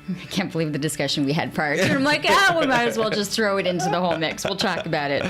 I can't believe the discussion we had prior to it. I'm like, we might as well just throw it into the whole mix. We'll talk about it.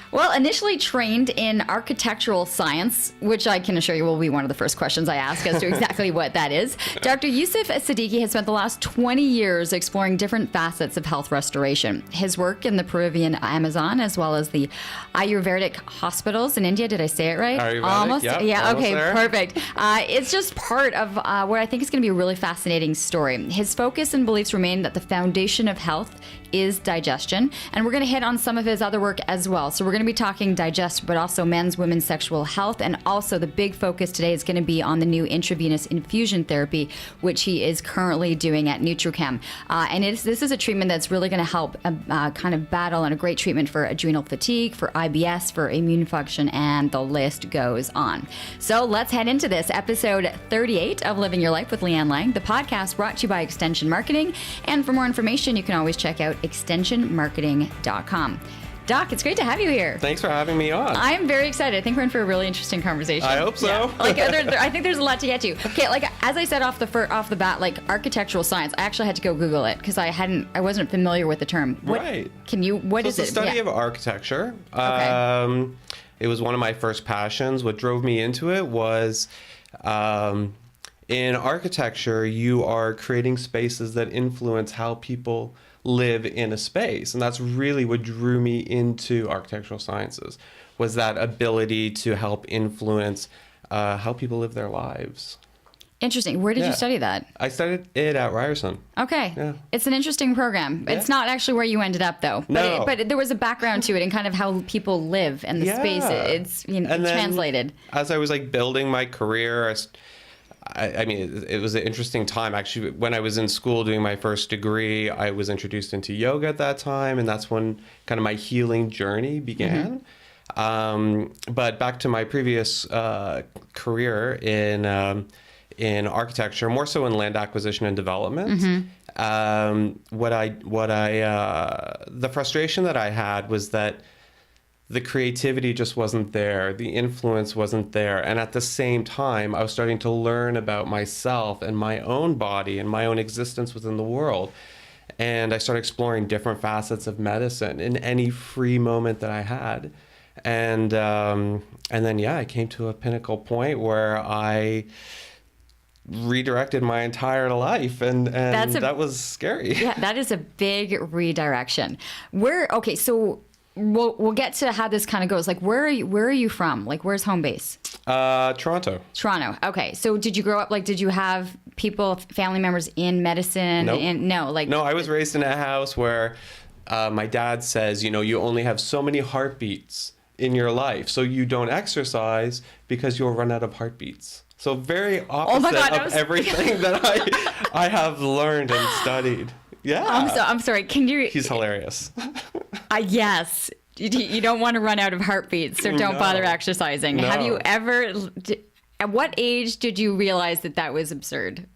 Well, initially trained in architectural science, which I can assure you will be one of the first questions I ask as to exactly what that is, Dr. Yousuf Siddiqui has spent the last 20 years exploring different facets of health restoration. His work in the Peruvian Amazon, as well as the Ayurvedic hospitals in India. Did I say it right? Ayurvedic, almost? Yeah, okay, there. Perfect. It's just part of what I think is going to be a really fascinating story. His focus and beliefs remain that the foundation of health is digestion, and we're going to hit on some of his other work as well. So we're going to be talking digest, but also men's, women's sexual health, and also the big focus today is going to be on the new intravenous infusion therapy, which he is currently doing at NutriChem. And this is a treatment that's really going to help kind of battle, and a great treatment for adrenal fatigue, for IBS, for immune function, and the list goes on. So let's head into this, episode 38 of Living Your Life with Leanne Lang, the podcast brought to you by Extension Marketing. And for more information, you can always check out extensionmarketing.com. Doc, it's great to have you here. Thanks for having me on. I'm very excited. I think we're in for a really interesting conversation. I hope so. Yeah. I think there's a lot to get to. Okay, as I said off the bat, architectural science. I actually had to go Google it because I wasn't familiar with the term. Right. What is it? It's the study of architecture. Okay. It was one of my first passions. What drove me into it was, in architecture, you are creating spaces that influence how people live in a space, and that's really what drew me into architectural sciences, was that ability to help influence how people live their lives. Interesting. Where did you study that? I studied it at Ryerson. Okay. Yeah. It's an interesting program. Yeah. It's not actually where you ended up, though. No. But there was a background to it and kind of how people live and the space. It's translated. As I was building my career, I mean, it was an interesting time. Actually, when I was in school doing my first degree, I was introduced into yoga at that time, and that's when kind of my healing journey began. Mm-hmm. But back to my previous career in architecture, more so in land acquisition and development. Mm-hmm. The frustration that I had was that the creativity just wasn't there. The influence wasn't there. And at the same time, I was starting to learn about myself and my own body and my own existence within the world. And I started exploring different facets of medicine in any free moment that I had. And then, I came to a pinnacle point where I redirected my entire life, and that was scary. Yeah, that is a big redirection. So we'll get to how this kind of goes. Where are you from? Where's home base? Toronto. Toronto. Okay. So did you grow up, did you have family members in medicine? Nope. No, I was raised in a house where my dad says, you only have so many heartbeats in your life, so you don't exercise because you'll run out of heartbeats. So very opposite of everything that I have learned and studied. Yeah. I'm sorry. Can you? He's hilarious. Yes. You don't want to run out of heartbeats, so don't bother exercising. No. Have you ever? At what age did you realize that was absurd?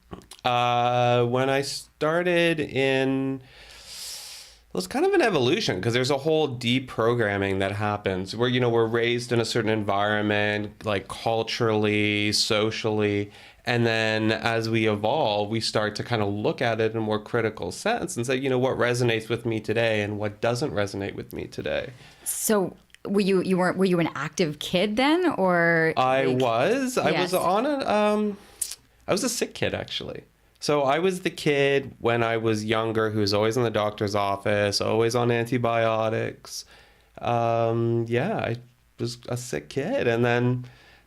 When I started it was kind of an evolution, because there's a whole deprogramming that happens where, we're raised in a certain environment, culturally, socially. And then as we evolve, we start to kind of look at it in a more critical sense and say, what resonates with me today and what doesn't resonate with me today. So were you an active kid then, or? I was. Yes. I was a sick kid, actually. So I was the kid when I was younger who was always in the doctor's office, always on antibiotics. I was a sick kid. And then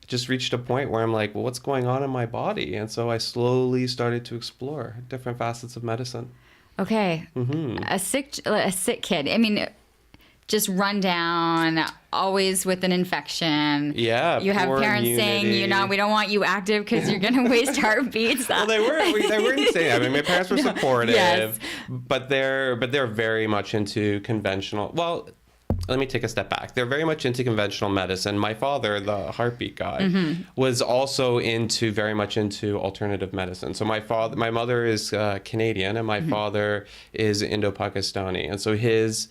just reached a point where I'm like, well, what's going on in my body? And so I slowly started to explore different facets of medicine. Okay. Mm-hmm. A sick kid. I mean, just run down, always with an infection. Yeah. You have parents saying, we don't want you active because you're going to waste heartbeats. Well, they weren't saying. I mean, my parents were supportive, yes. but they're very much into conventional. Well, let me take a step back. They're very much into conventional medicine. My father, the heartbeat guy, mm-hmm. was also very much into alternative medicine. So my mother is Canadian, and my mm-hmm. father is Indo-Pakistani, and so his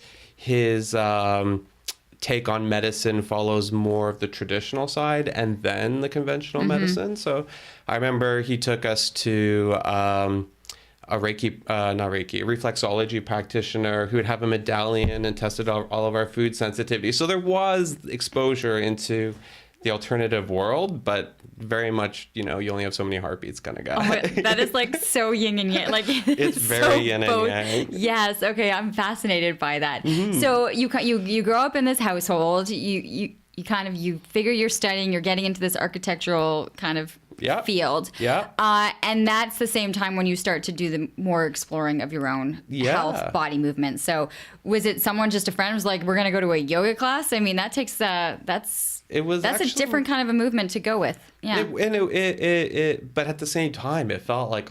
take on medicine follows more of the traditional side and then the conventional mm-hmm. medicine. So I remember he took us to a reflexology practitioner who would have a medallion and tested all of our food sensitivity. So there was exposure into the alternative world, but very much, you only have so many heartbeats kind of guy. Oh, that is like so yin and yang. Like it's very so yin and yang. Yes. Okay. I'm fascinated by that. Mm-hmm. So you grow up in this household. You figure you're studying. You're getting into this architectural kind of field. Yeah. And that's the same time when you start to do the more exploring of your own health, body movement. So was it someone, just a friend, was like, we're going to go to a yoga class? I mean, that takes that's a different kind of a movement to go with. Yeah. But at the same time, it felt like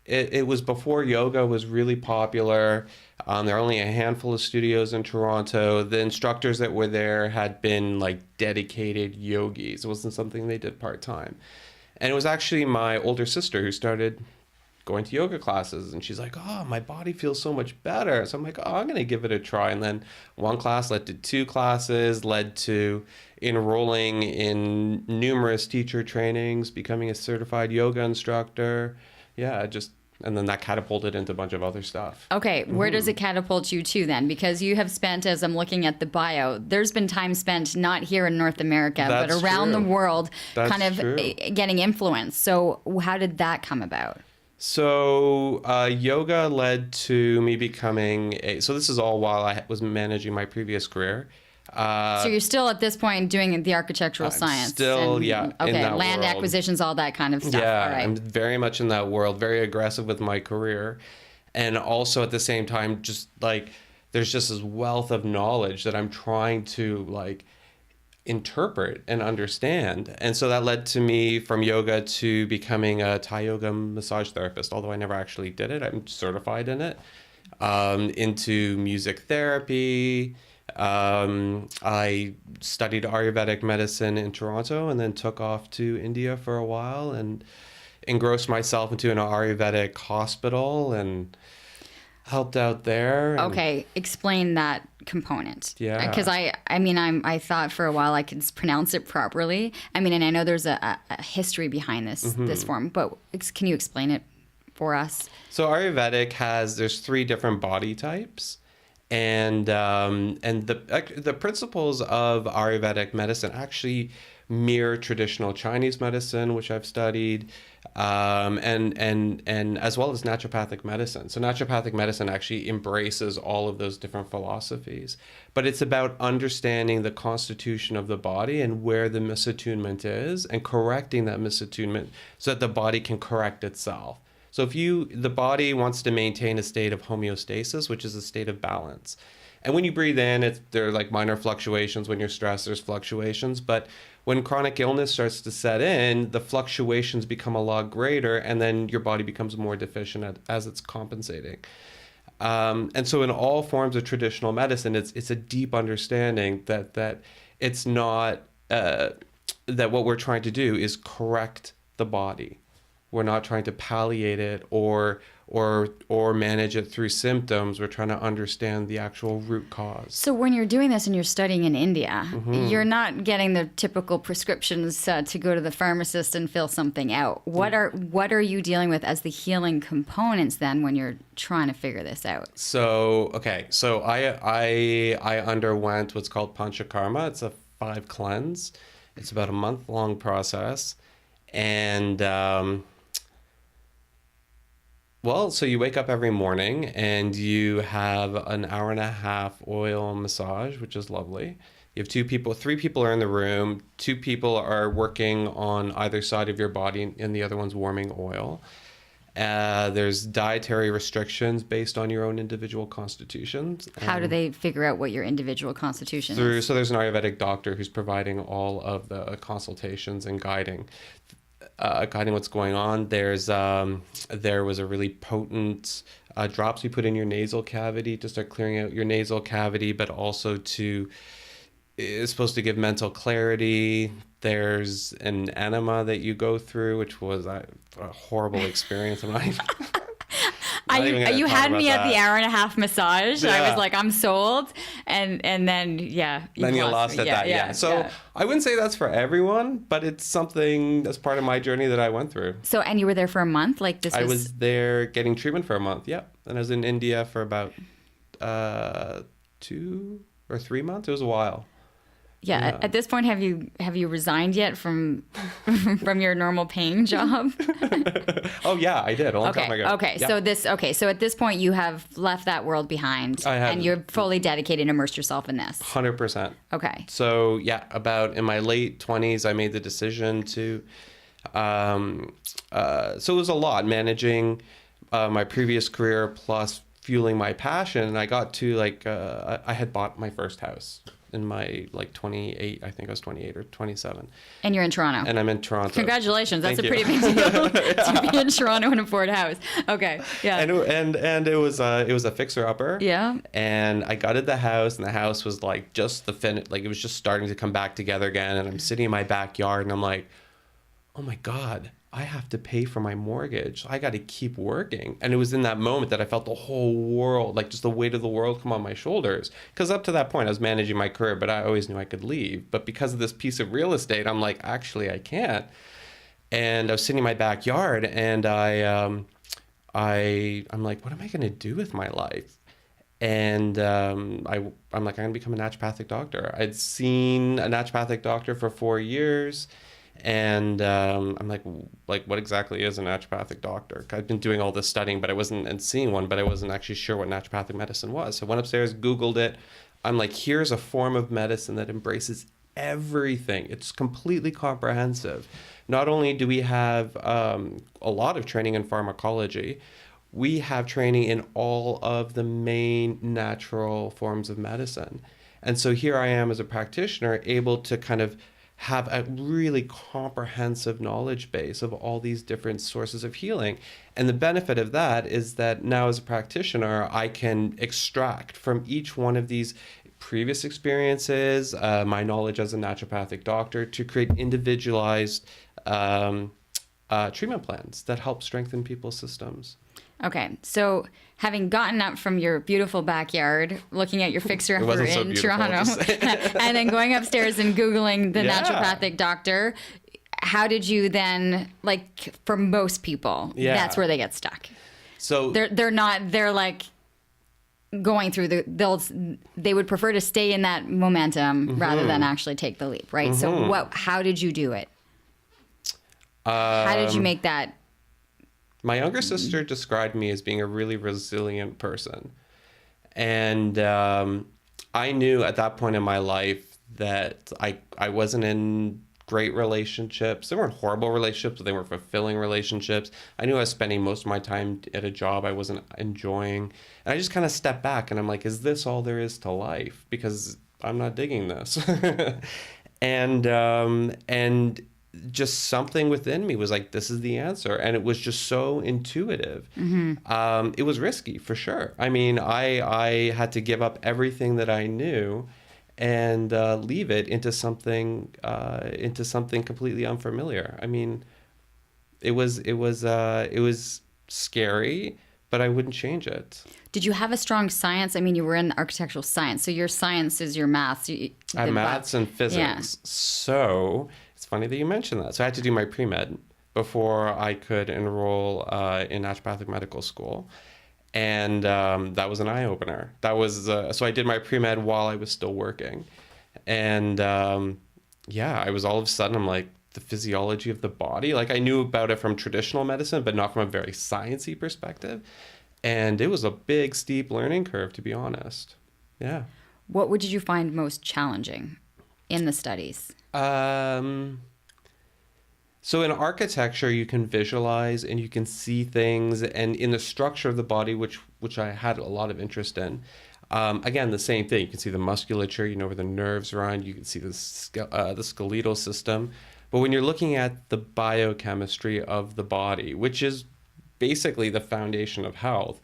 it was before yoga was really popular. There are only a handful of studios in Toronto. The instructors that were there had been like dedicated yogis. It wasn't something they did part-time. And it was actually my older sister who started going to yoga classes. And she's like, oh, my body feels so much better. So I'm like, oh, I'm going to give it a try. And then one class led to 2 classes, led to enrolling in numerous teacher trainings, becoming a certified yoga instructor. Yeah, and then that catapulted into a bunch of other stuff. Okay, where does it catapult you to then? Because you have spent, as I'm looking at the bio, there's been time spent not here in North America, but around the world, getting influence. So how did that come about? So yoga led to me becoming so this is all while I was managing my previous career. So you're still at this point doing the architectural science? Still, okay, in that land world. Acquisitions, all that kind of stuff. Yeah, all right. I'm very much in that world, very aggressive with my career. And also at the same time, just like, there's just this wealth of knowledge that I'm trying to like interpret and understand. And so that led to me from yoga to becoming a Thai yoga massage therapist, although I never actually did it. I'm certified in it. Into music therapy. I studied Ayurvedic medicine in Toronto and then took off to India for a while and engrossed myself into an Ayurvedic hospital and helped out there. Okay, explain that component. Yeah. Because I thought for a while I could pronounce it properly. I mean, and I know there's a history behind this form, but can you explain it for us? So Ayurvedic there's 3 different body types. And the principles of Ayurvedic medicine actually mirror traditional Chinese medicine, which I've studied, and as well as naturopathic medicine. So naturopathic medicine actually embraces all of those different philosophies, but it's about understanding the constitution of the body and where the misattunement is and correcting that misattunement so that the body can correct itself. So the body wants to maintain a state of homeostasis, which is a state of balance. And when you breathe in, there are like minor fluctuations. When you're stressed, there's fluctuations. But when chronic illness starts to set in, the fluctuations become a lot greater, and then your body becomes more deficient as it's compensating. And so in all forms of traditional medicine, it's a deep understanding that it's not, that what we're trying to do is correct the body. We're not trying to palliate it or manage it through symptoms. We're trying to understand the actual root cause. So when you're doing this and you're studying in India, you're not getting the typical prescriptions to go to the pharmacist and fill something out. What are you dealing with as the healing components then when you're trying to figure this out? So I underwent what's called Panchakarma. It's a 5 cleanse. It's about a month-long process. And so you wake up every morning and you have an 1.5-hour oil massage, which is lovely. You have 3 people are in the room, 2 people are working on either side of your body and the other one's warming oil. There's dietary restrictions based on your own individual constitutions. How do they figure out what your individual constitution is? So there's an Ayurvedic doctor who's providing all of the consultations and guiding what's going on. There was a really potent drops you put in your nasal cavity to start clearing out your nasal cavity, but also it's supposed to give mental clarity. There's an enema that you go through, which was a horrible experience. You had me at the 1.5-hour massage. Yeah. I was like, I'm sold. and then Then you lost at that. Yeah. So I wouldn't say that's for everyone, but it's something that's part of my journey that I went through. So, and you were there for a month? Like I was there getting treatment for a month. Yep. And I was in India for about 2 or 3 months. It was a while. Yeah. At this point, have you resigned yet from your normal paying job? Oh yeah, I did a long time ago. Okay. Yeah. So at this point, you have left that world behind, and you're fully dedicated and immersed yourself in this. 100%. Okay. So yeah, about in my late 20s, I made the decision to. So it was a lot managing my previous career plus fueling my passion. And I got to like I had bought my first house in my like 28, I think I was 28 or 27. And you're in Toronto. And I'm in Toronto. Congratulations. That's a pretty big deal to be in Toronto and afford a house. Okay. Yeah. And it was a fixer upper. Yeah. And I gutted the house, and the house was like just like it was just starting to come back together again. And I'm sitting in my backyard and I'm like, oh my God, I have to pay for my mortgage. I got to keep working. And it was in that moment that I felt the whole world, like just the weight of the world come on my shoulders. Because up to that point, I was managing my career, but I always knew I could leave. But because of this piece of real estate, I'm like, actually, I can't. And I was sitting in my backyard, and I'm like, what am I going to do with my life? And I'm like, I'm going to become a naturopathic doctor. I'd seen a naturopathic doctor for 4 years. And I'm like, what exactly is a naturopathic doctor? I've been doing all this studying, but I wasn't, and seeing one, but I wasn't actually sure what naturopathic medicine was. So I went upstairs, Googled it. I'm like, here's a form of medicine that embraces everything. It's completely comprehensive. Not only do we have a lot of training in pharmacology, we have training in all of the main natural forms of medicine. And so here I am as a practitioner, able to kind of have a really comprehensive knowledge base of all these different sources of healing. And the benefit of that is that now as a practitioner, I can extract from each one of these previous experiences, my knowledge as a naturopathic doctor, to create individualized treatment plans that help strengthen people's systems. Okay, so having gotten up from your beautiful backyard, looking at your fixer-upper in Toronto, and then going upstairs and Googling the naturopathic doctor, how did you then, like, for most people, that's where they get stuck. So they're like going through they would prefer to stay in that momentum rather than actually take the leap, right? So how did you do it? How did you make that? My younger sister described me as being a really resilient person. And I knew at that point in my life that I wasn't in great relationships. They weren't horrible relationships, but they weren't fulfilling relationships. I knew I was spending most of my time at a job I wasn't enjoying. And I just kind of stepped back and I'm like, is this all there is to life? Because I'm not digging this. And just something within me was like, this is the answer. And it was just so intuitive. It was risky for sure. I mean, I had to give up everything that I knew and leave it into something completely unfamiliar. I mean, it was scary, but I wouldn't change it. Did you have a strong science? I mean, you were in architectural science, so your science is your math. I have maths and physics. Yeah. So it's funny that you mentioned that. So I had to do my pre-med before I could enroll in naturopathic medical school. And that was an eye-opener. That was so I did my pre-med while I was still working. And I was all of a sudden, I'm like, the physiology of the body. Like I knew about it from traditional medicine, but not from a very sciencey perspective. And it was a big, steep learning curve, to be honest. Yeah. What would you find most challenging in the studies? So in architecture, you can visualize and you can see things, and in the structure of the body, which I had a lot of interest in. Again, the same thing. You can see the musculature, you know where the nerves run. You can see the skeletal system. But when you're looking at the biochemistry of the body, which is basically the foundation of health,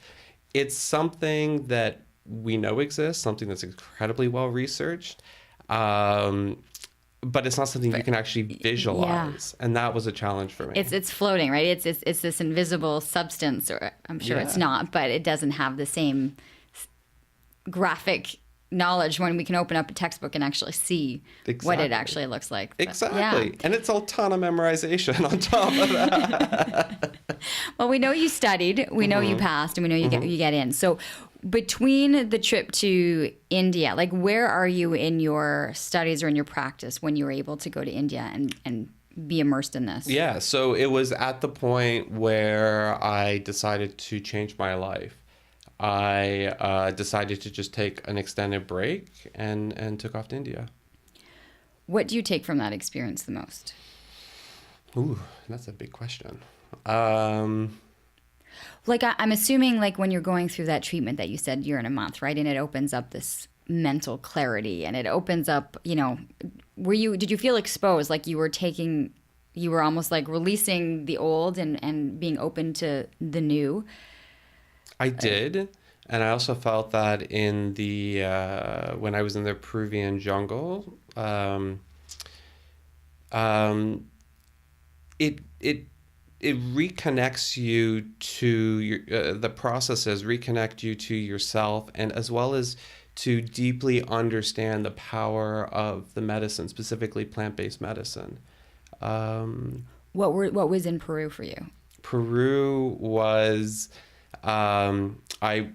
it's something that we know exists, something that's incredibly well researched. But it's not something you can actually visualize. Yeah. And that was a challenge for me. It's floating, right? It's this invisible substance, or I'm sure it's not, but it doesn't have the same graphic knowledge when we can open up a textbook and actually see what it Exactly. actually looks like. But, Exactly. yeah. And it's a ton of memorization on top of that. Well, we know you studied, we know you passed, and we know you get in. So between the trip to India, like where are you in your studies or in your practice when you were able to go to India and be immersed in this? Yeah, so it was at the point where I decided to change my life. I decided to just take an extended break and took off to India. What do you take from that experience the most? Ooh, that's a big question. Like I'm assuming like when you're going through that treatment that you said you're in a month, right? And it opens up this mental clarity and it opens up, did you feel exposed? Like you were almost like releasing the old and being open to the new? I did. And I also felt that in the, when I was in the Peruvian jungle, it reconnects you to your the processes reconnect you to yourself, and as well as to deeply understand the power of the medicine, specifically plant-based medicine. What was in Peru for you? Peru was I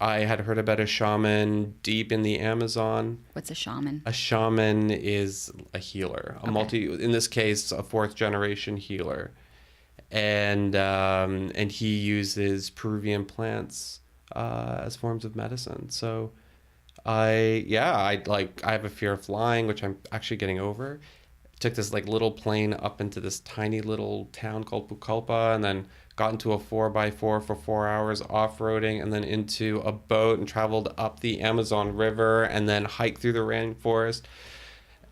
had heard about a shaman deep in the Amazon. What's a shaman? A shaman is a healer, in this case, a fourth generation healer. And he uses Peruvian plants as forms of medicine. So I have a fear of flying, which I'm actually getting over. Took this like little plane up into this tiny little town called Pucallpa, and then got into a 4x4 for 4 hours off-roading, and then into a boat and traveled up the Amazon River, and then hiked through the rainforest.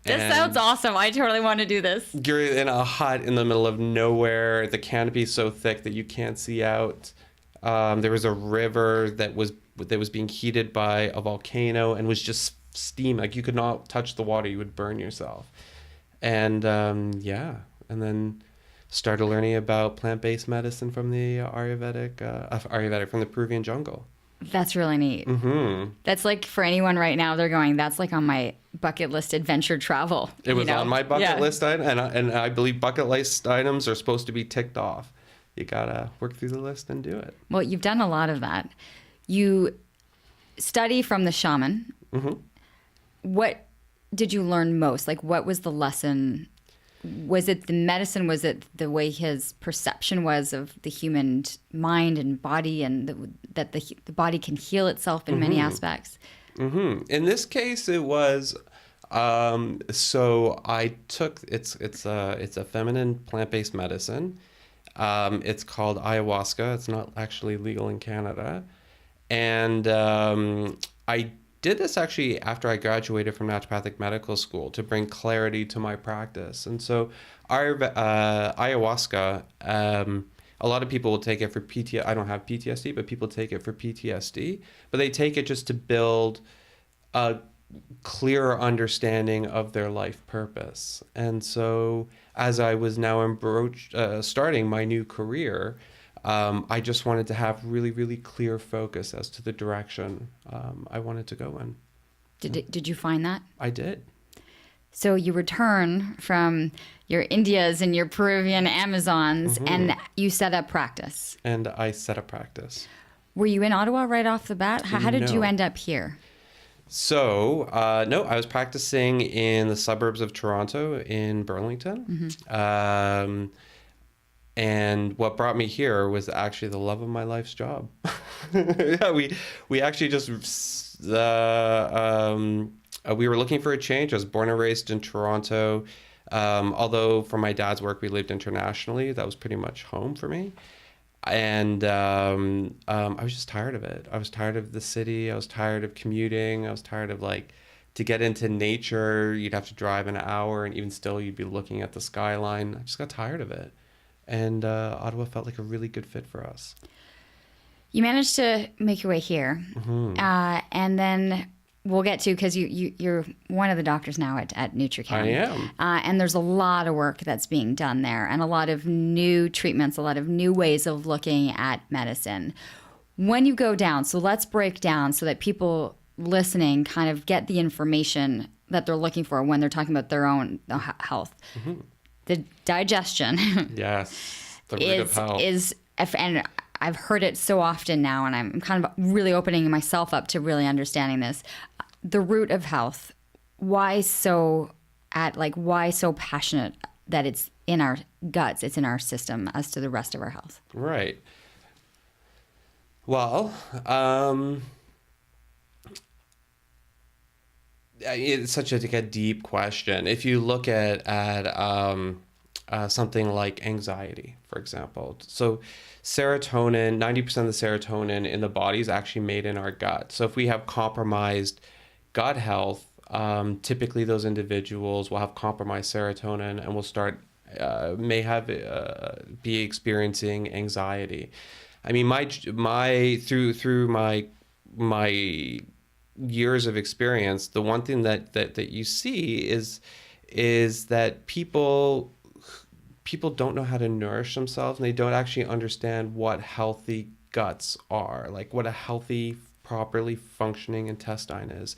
This sounds awesome. I totally want to do this. You're in a hut in the middle of nowhere. The canopy's so thick that you can't see out. There was a river that was being heated by a volcano and was just steam. Like you could not touch the water, you would burn yourself. And and then started learning about plant-based medicine from the Aerobatic from the Peruvian jungle. That's really neat. Mm-hmm. That's like for anyone right now, they're going, that's like on my bucket list adventure travel. It was on my bucket list item, and I believe bucket list items are supposed to be ticked off. You gotta work through the list and do it. Well, you've done a lot of that. You study from the shaman. Mm-hmm. What did you learn most? Like, what was the lesson? Was it the medicine? Was it the way his perception was of the human mind and body, and that the body can heal itself in many aspects? Mm-hmm. In this case, it was. So I took it's a feminine plant-based medicine. It's called Ayahuasca. It's not actually legal in Canada, and I did this actually after I graduated from naturopathic medical school to bring clarity to my practice. And so ayahuasca, a lot of people will take it for PTSD. I don't have PTSD, but people take it for PTSD. But they take it just to build a clearer understanding of their life purpose. And so as I was now starting my new career, I just wanted to have really, really clear focus as to the direction I wanted to go in. Did you find that? I did. So you return from your Indias and your Peruvian Amazons, and you set up practice. And I set up practice. Were you in Ottawa right off the bat? How did you end up here? So, no, I was practicing in the suburbs of Toronto in Burlington. And what brought me here was actually the love of my life's job. Yeah, we actually just we were looking for a change. I was born and raised in Toronto. Although for my dad's work, we lived internationally. That was pretty much home for me. And I was just tired of it. I was tired of the city. I was tired of commuting. I was tired of to get into nature, you'd have to drive an hour, and even still you'd be looking at the skyline. I just got tired of it. And Ottawa felt like a really good fit for us. You managed to make your way here. And then we'll get to, because you're one of the doctors now at NutriChem. I am. And there's a lot of work that's being done there, and a lot of new treatments, a lot of new ways of looking at medicine. When you go down, so let's break down so that people listening kind of get the information that they're looking for when they're talking about their own health. The digestion Yes. The root of health. And I've heard it so often now, and I'm kind of really opening myself up to really understanding this. The root of health. Why so passionate that it's in our guts, it's in our system as to the rest of our health? Right. Well, it's such a deep question. If you look at something like anxiety, for example. So serotonin, 90% of the serotonin in the body is actually made in our gut. So if we have compromised gut health, typically those individuals will have compromised serotonin and will start, be experiencing anxiety. I mean, through my years of experience, the one thing that you see is that people don't know how to nourish themselves, and they don't actually understand what healthy guts are, like what a healthy, properly functioning intestine is.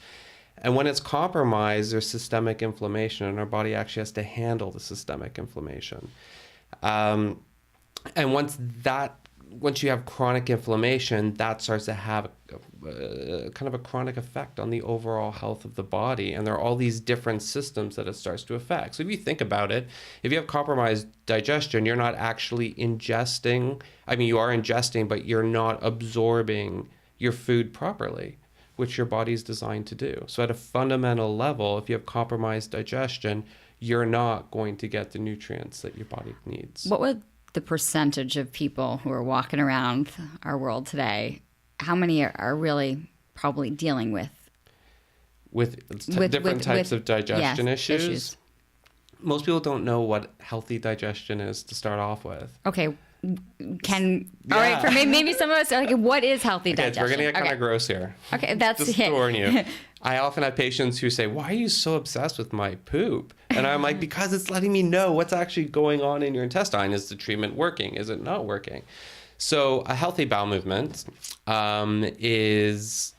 And when it's compromised, there's systemic inflammation, and our body actually has to handle the systemic inflammation. And once you have chronic inflammation, that starts to have kind of a chronic effect on the overall health of the body. And there are all these different systems that it starts to affect. So if you think about it, if you have compromised digestion, you're not actually ingesting. I mean, you are ingesting, but you're not absorbing your food properly, which your body is designed to do. So at a fundamental level, if you have compromised digestion, you're not going to get the nutrients that your body needs. What would the percentage of people who are walking around our world today, how many are really probably dealing with different types of digestion issues? Most people don't know what healthy digestion is to start off with. Okay. All right, for maybe some of us are like, what is healthy digestion? We're going to get kind of gross here. Okay, that's just to warn you. I often have patients who say, why are you so obsessed with my poop? And I'm like, because it's letting me know what's actually going on in your intestine. Is the treatment working? Is it not working? So a healthy bowel movement is...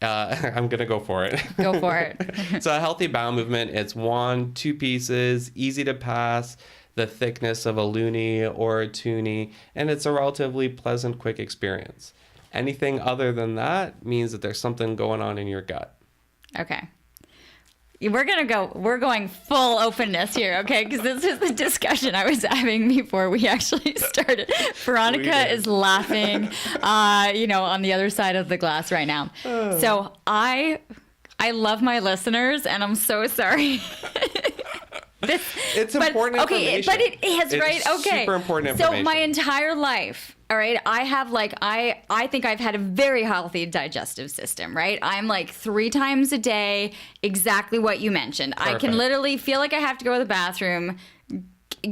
I'm going to go for it. Go for it. So a healthy bowel movement, it's 1-2 pieces, easy to pass, the thickness of a loonie or a toonie, and it's a relatively pleasant, quick experience. Anything other than that means that there's something going on in your gut. Okay. We're going full openness here, okay? Because this is the discussion I was having before we actually started. Veronica is laughing, on the other side of the glass right now. So I love my listeners, and I'm so sorry. It's important information. But it is, right? Okay. Super important information. So my entire life, all right, I have I think I've had a very healthy digestive system, right? I'm like 3 times a day, exactly what you mentioned. Perfect. I can literally feel like I have to go to the bathroom,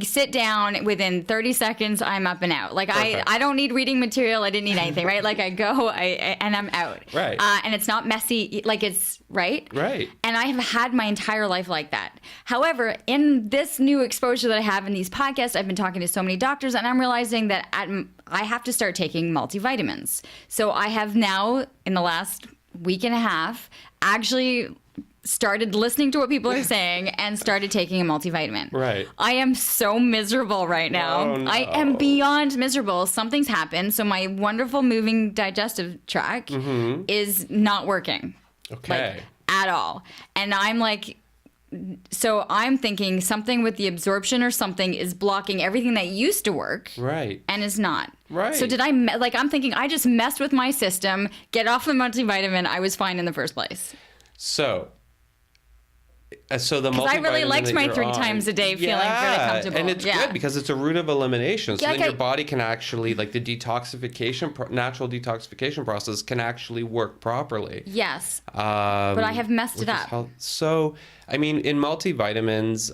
sit down, within 30 seconds I'm up and out. Like I don't need reading material, I didn't need anything, right? Like I go and I'm out. Right. And it's not messy, like it's right. And I have had my entire life like that. However, in this new exposure that I have in these podcasts, I've been talking to so many doctors, and I'm realizing that I have to start taking multivitamins. So I have now, in the last week and a half, actually started listening to what people are saying and started taking a multivitamin. Right. I am so miserable right now. Oh, no. I am beyond miserable. Something's happened. So my wonderful moving digestive tract is not working. Okay. Like, at all. And I'm like, so I'm thinking something with the absorption or something is blocking everything that used to work. Right. And is not. Right. So did I'm thinking I just messed with my system, get off the multivitamin, I was fine in the first place. So the multivitamin I really liked my 3 times a day feeling really comfortable. And it's good because it's a route of elimination. So then your body can actually, like the natural detoxification process can actually work properly. Yes. But I have messed it up. So, I mean, in multivitamins,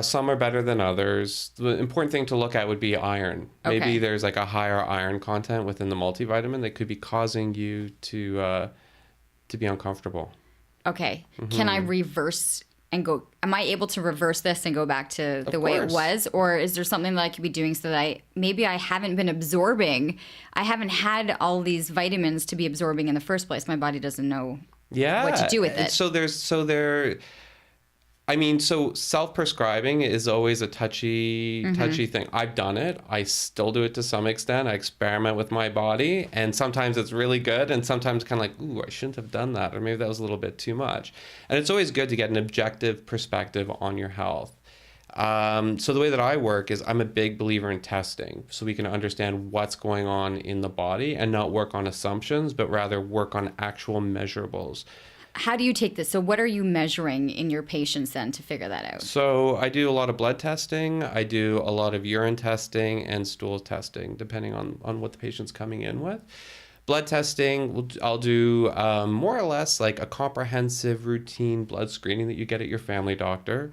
some are better than others. The important thing to look at would be iron. Okay. Maybe there's like a higher iron content within the multivitamin that could be causing you to be uncomfortable. Okay. Can I reverse and go, am I able to reverse this and go back to the way it was? Or is there something that I could be doing so that I haven't been absorbing, I haven't had all these vitamins to be absorbing in the first place. My body doesn't know what to do with it. So self-prescribing is always a touchy thing. I've done it. I still do it to some extent. I experiment with my body, and sometimes it's really good, and sometimes kind of like, ooh, I shouldn't have done that, or maybe that was a little bit too much. And it's always good to get an objective perspective on your health. So the way that I work is I'm a big believer in testing, so we can understand what's going on in the body and not work on assumptions, but rather work on actual measurables. How do you take this? So what are you measuring in your patients then to figure that out? So I do a lot of blood testing. I do a lot of urine testing and stool testing, depending on what the patient's coming in with. Blood testing, I'll do more or less like a comprehensive routine blood screening that you get at your family doctor.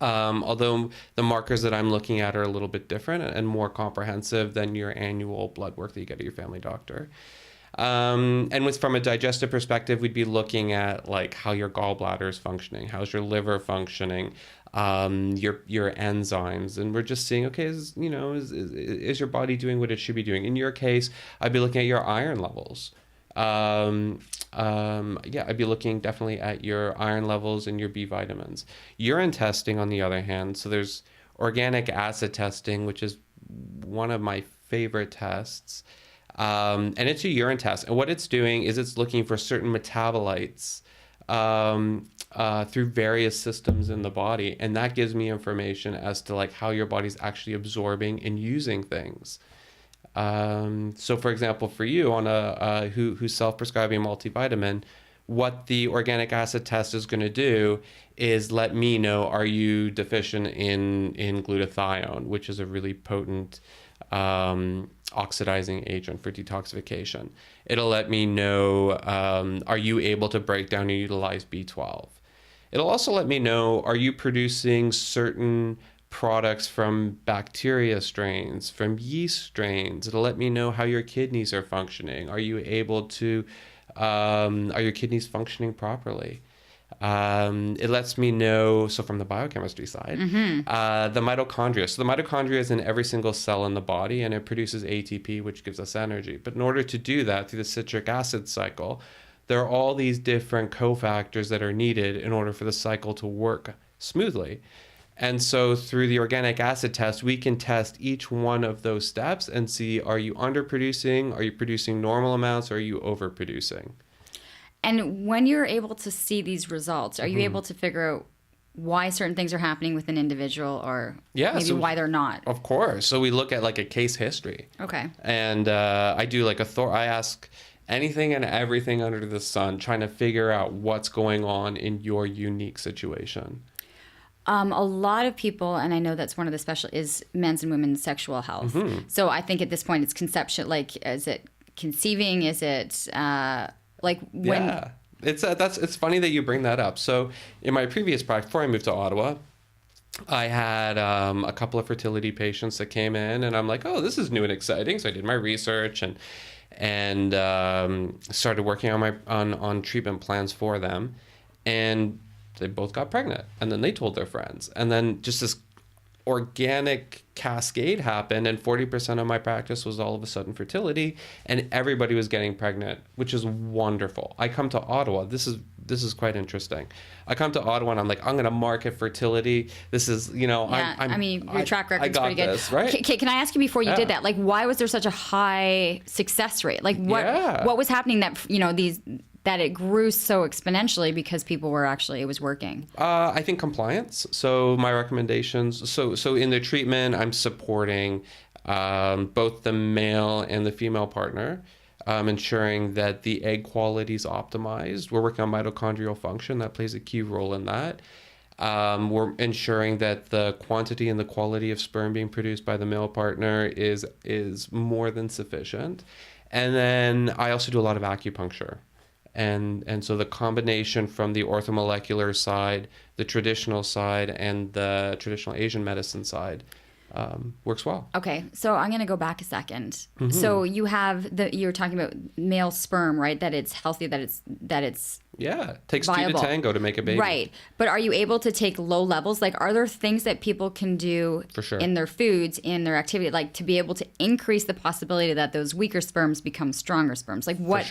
Although the markers that I'm looking at are a little bit different and more comprehensive than your annual blood work that you get at your family doctor. And from a digestive perspective, we'd be looking at like how your gallbladder is functioning, how's your liver functioning, your enzymes, and we're just seeing, okay, is your body doing what it should be doing? In your case, I'd be looking at your iron levels. I'd be looking definitely at your iron levels and your B vitamins. Urine testing, on the other hand, so there's organic acid testing, which is one of my favorite tests. And it's a urine test. And what it's doing is it's looking for certain metabolites through various systems in the body. And that gives me information as to like how your body's actually absorbing and using things. So for example, for you on who's self-prescribing multivitamin, what the organic acid test is going to do is let me know, are you deficient in glutathione, which is a really potent oxidizing agent for detoxification. It'll let me know, are you able to break down and utilize B12? It'll also let me know, are you producing certain products from bacteria strains, from yeast strains? It'll let me know how your kidneys are functioning. Are you able to, are your kidneys functioning properly? It lets me know, so from the biochemistry side, the mitochondria. So the mitochondria is in every single cell in the body, and it produces ATP, which gives us energy. But in order to do that through the citric acid cycle, there are all these different cofactors that are needed in order for the cycle to work smoothly. And so through the organic acid test, we can test each one of those steps and see, are you underproducing? Are you producing normal amounts? Or are you overproducing? And when you're able to see these results, are you able to figure out why certain things are happening with an individual, or why they're not? Of course. So we look at like a case history. Okay. And I do like I ask anything and everything under the sun, trying to figure out what's going on in your unique situation. A lot of people, and I know that's one of the special, is men's and women's sexual health. So I think at this point it's conception. Like, is it conceiving? Is it like when? Yeah, it's funny that you bring that up. So in my previous practice, before I moved to Ottawa, I had a couple of fertility patients that came in, and I'm like, oh, this is new and exciting. So I did my research and started working on treatment plans for them, and they both got pregnant, and then they told their friends, and then just this organic cascade happened, and 40% of my practice was all of a sudden fertility, and everybody was getting pregnant, which is wonderful. I come to Ottawa. This is quite interesting. I come to Ottawa and I'm like, I'm going to market fertility. This is, your track record's pretty good. This, right? Can I ask you before you did that, like, why was there such a high success rate? Like, what was happening that it grew so exponentially because people were it was working? I think compliance. So my recommendations. So in the treatment, I'm supporting both the male and the female partner, ensuring that the egg quality is optimized. We're working on mitochondrial function. That plays a key role in that. We're ensuring that the quantity and the quality of sperm being produced by the male partner is more than sufficient. And then I also do a lot of acupuncture. And so the combination from the orthomolecular side, the traditional side, and the traditional Asian medicine side works well. Okay, so I'm going to go back a second. So you were talking about male sperm, right? That it's healthy, that it's Yeah, it takes viable. 2 to tango to make a baby. Right. But are you able to take low levels? Like, are there things that people can do For sure. in their foods, in their activity, like to be able to increase the possibility that those weaker sperms become stronger sperms? Like, what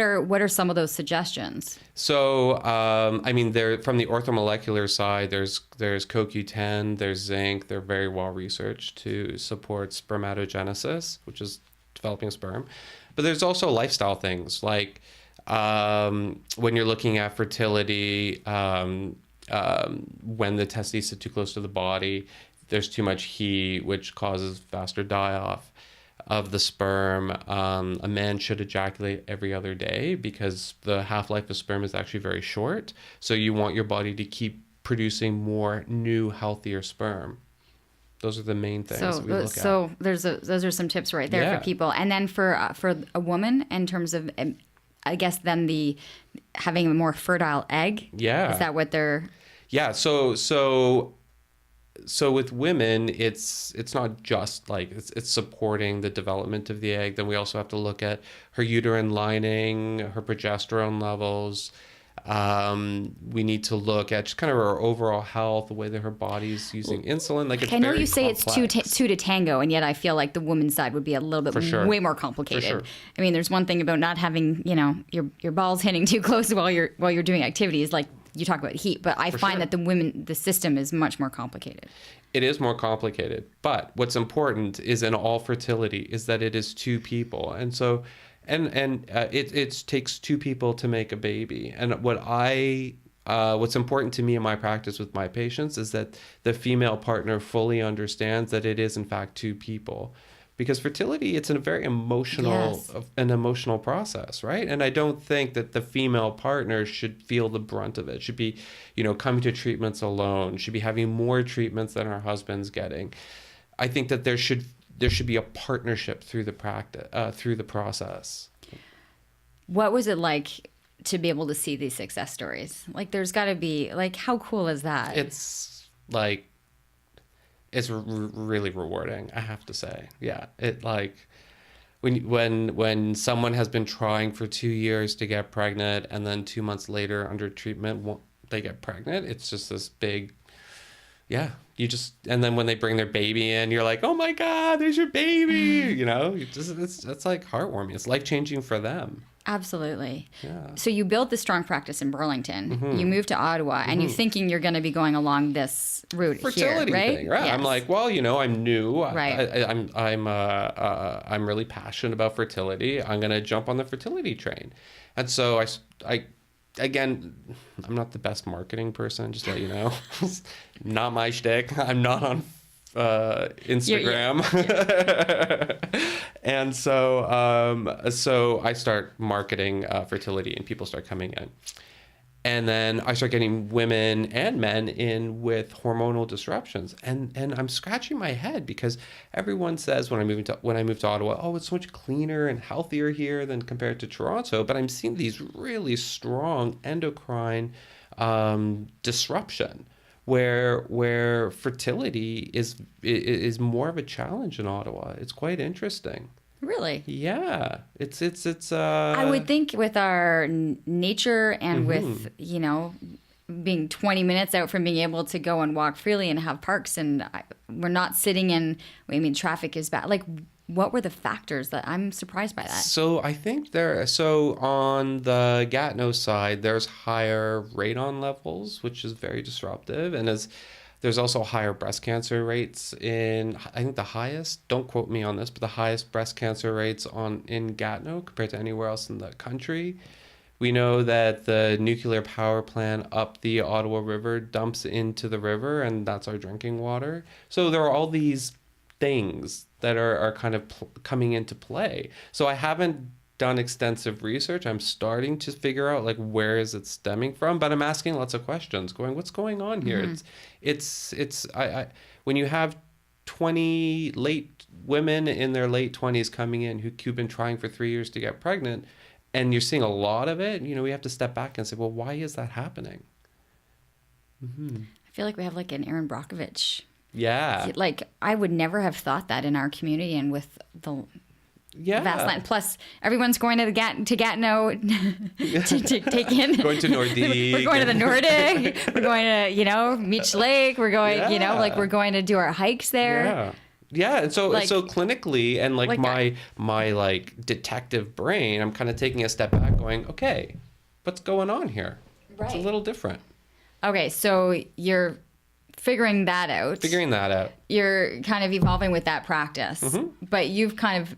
are some of those suggestions? So, I mean, there from the orthomolecular side, there's CoQ10, there's zinc. They're very well researched to support spermatogenesis, which is developing a sperm. But there's also lifestyle things like when you're looking at fertility, when the testes sit too close to the body, there's too much heat, which causes faster die-off of the sperm. A man should ejaculate every other day because the half-life of sperm is actually very short. So you want your body to keep producing more new, healthier sperm. Those are the main things that we look at. So those are some tips right there for people. And then for a woman, in terms of, I guess, then having a more fertile egg. Yeah. Is that what they're? Yeah. So with women, it's not just like it's supporting the development of the egg. Then we also have to look at her uterine lining, her progesterone levels. We need to look at just kind of her overall health, the way that her body's using insulin. Like, it's I know very you say complex. it's two to tango, and yet I feel like the woman's side would be a little bit way more complicated. For sure. I mean, there's one thing about not having, your balls hitting too close while you're doing activities, like you talk about heat, but I find that the system is much more complicated. It is more complicated, but what's important is in all fertility is that it is 2 people, and so. It takes 2 people to make a baby. And what's important to me in my practice with my patients is that the female partner fully understands that it is in fact 2 people, because fertility, it's a very emotional process, right? And I don't think that the female partner should feel the brunt of it. Should be, coming to treatments alone. Should be having more treatments than her husband's getting. I think that there should be a partnership through the process. What was it like to be able to see these success stories? Like, there's got to be, like, how cool is that? It's like, it's really rewarding, I have to say. Yeah, it like when someone has been trying for 2 years to get pregnant, and then 2 months later under treatment they get pregnant. It's just this big. Yeah, and then when they bring their baby in, you're like, oh my God, there's your baby. It's like heartwarming. It's life-changing for them. Absolutely. Yeah. So you built this strong practice in Burlington. You moved to Ottawa, and you're thinking you're going to be going along this route fertility here, right? thing, right? Yes. I'm like, well, I'm new. Right. I'm really passionate about fertility. I'm going to jump on the fertility train. And so Again, I'm not the best marketing person, just to let you know. Not my shtick. I'm not on Instagram. And so I start marketing fertility, and people start coming in. And then I start getting women and men in with hormonal disruptions. And I'm scratching my head because everyone says when I moved to Ottawa, oh, it's so much cleaner and healthier here than compared to Toronto. But I'm seeing these really strong endocrine disruption where fertility is more of a challenge in Ottawa. It's quite interesting. Really? Yeah. It's I would think with our nature and with, being 20 minutes out from being able to go and walk freely and have parks, and we're not sitting in, traffic is bad. Like, what were the factors that I'm surprised by that? So I think on the Gatineau side, there's higher radon levels, which is very disruptive. And there's also higher breast cancer rates I think the highest, don't quote me on this, but the highest breast cancer rates in Gatineau compared to anywhere else in the country. We know that the nuclear power plant up the Ottawa River dumps into the river, and that's our drinking water. So there are all these things that are kind of coming into play. So I haven't done extensive research. I'm starting to figure out, like, where is it stemming from, but I'm asking lots of questions, going, what's going on here? I when you have 20 women in their late 20s coming in who've been trying for 3 years to get pregnant, and you're seeing a lot of it, we have to step back and say, well, why is that happening? I feel like we have like an Aaron Brockovich. Yeah. Like, I would never have thought that in our community, and with the Yeah. vast land. Plus, everyone's going to Gatineau to take in. Going to Nordique. We're going to the Nordic. We're going to, Meech Lake. We're going, we're going to do our hikes there. Yeah. Yeah, and so clinically and my detective brain, I'm kind of taking a step back going, okay, what's going on here? Right. It's a little different. Okay, so you're figuring that out. You're kind of evolving with that practice, but you've kind of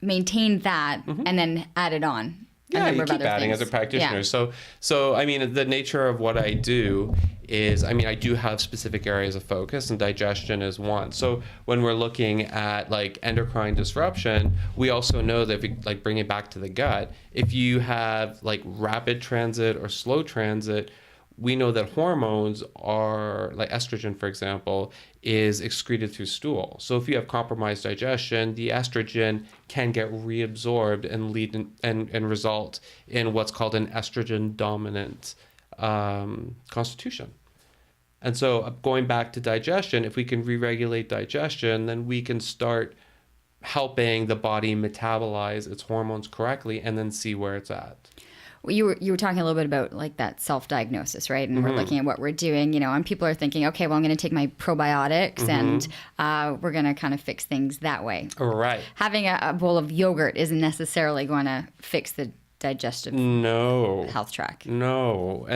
maintained that and then added on. Yeah, you keep adding as a practitioner. Yeah. So I mean, the nature of what I do is, I do have specific areas of focus, and digestion is one. So when we're looking at endocrine disruption, we also know that if we bring it back to the gut, if you have rapid transit or slow transit, we know that hormones are, estrogen, for example, is excreted through stool. So if you have compromised digestion, the estrogen can get reabsorbed and and result in what's called an estrogen dominant constitution. And so going back to digestion, if we can re-regulate digestion, then we can start helping the body metabolize its hormones correctly and then see where it's at. You were talking a little bit about that self-diagnosis, right? And we're looking at what we're doing, and people are thinking, okay, well, I'm going to take my probiotics and we're going to kind of fix things that way. Right. Having a bowl of yogurt isn't necessarily going to fix the digestive health track. No.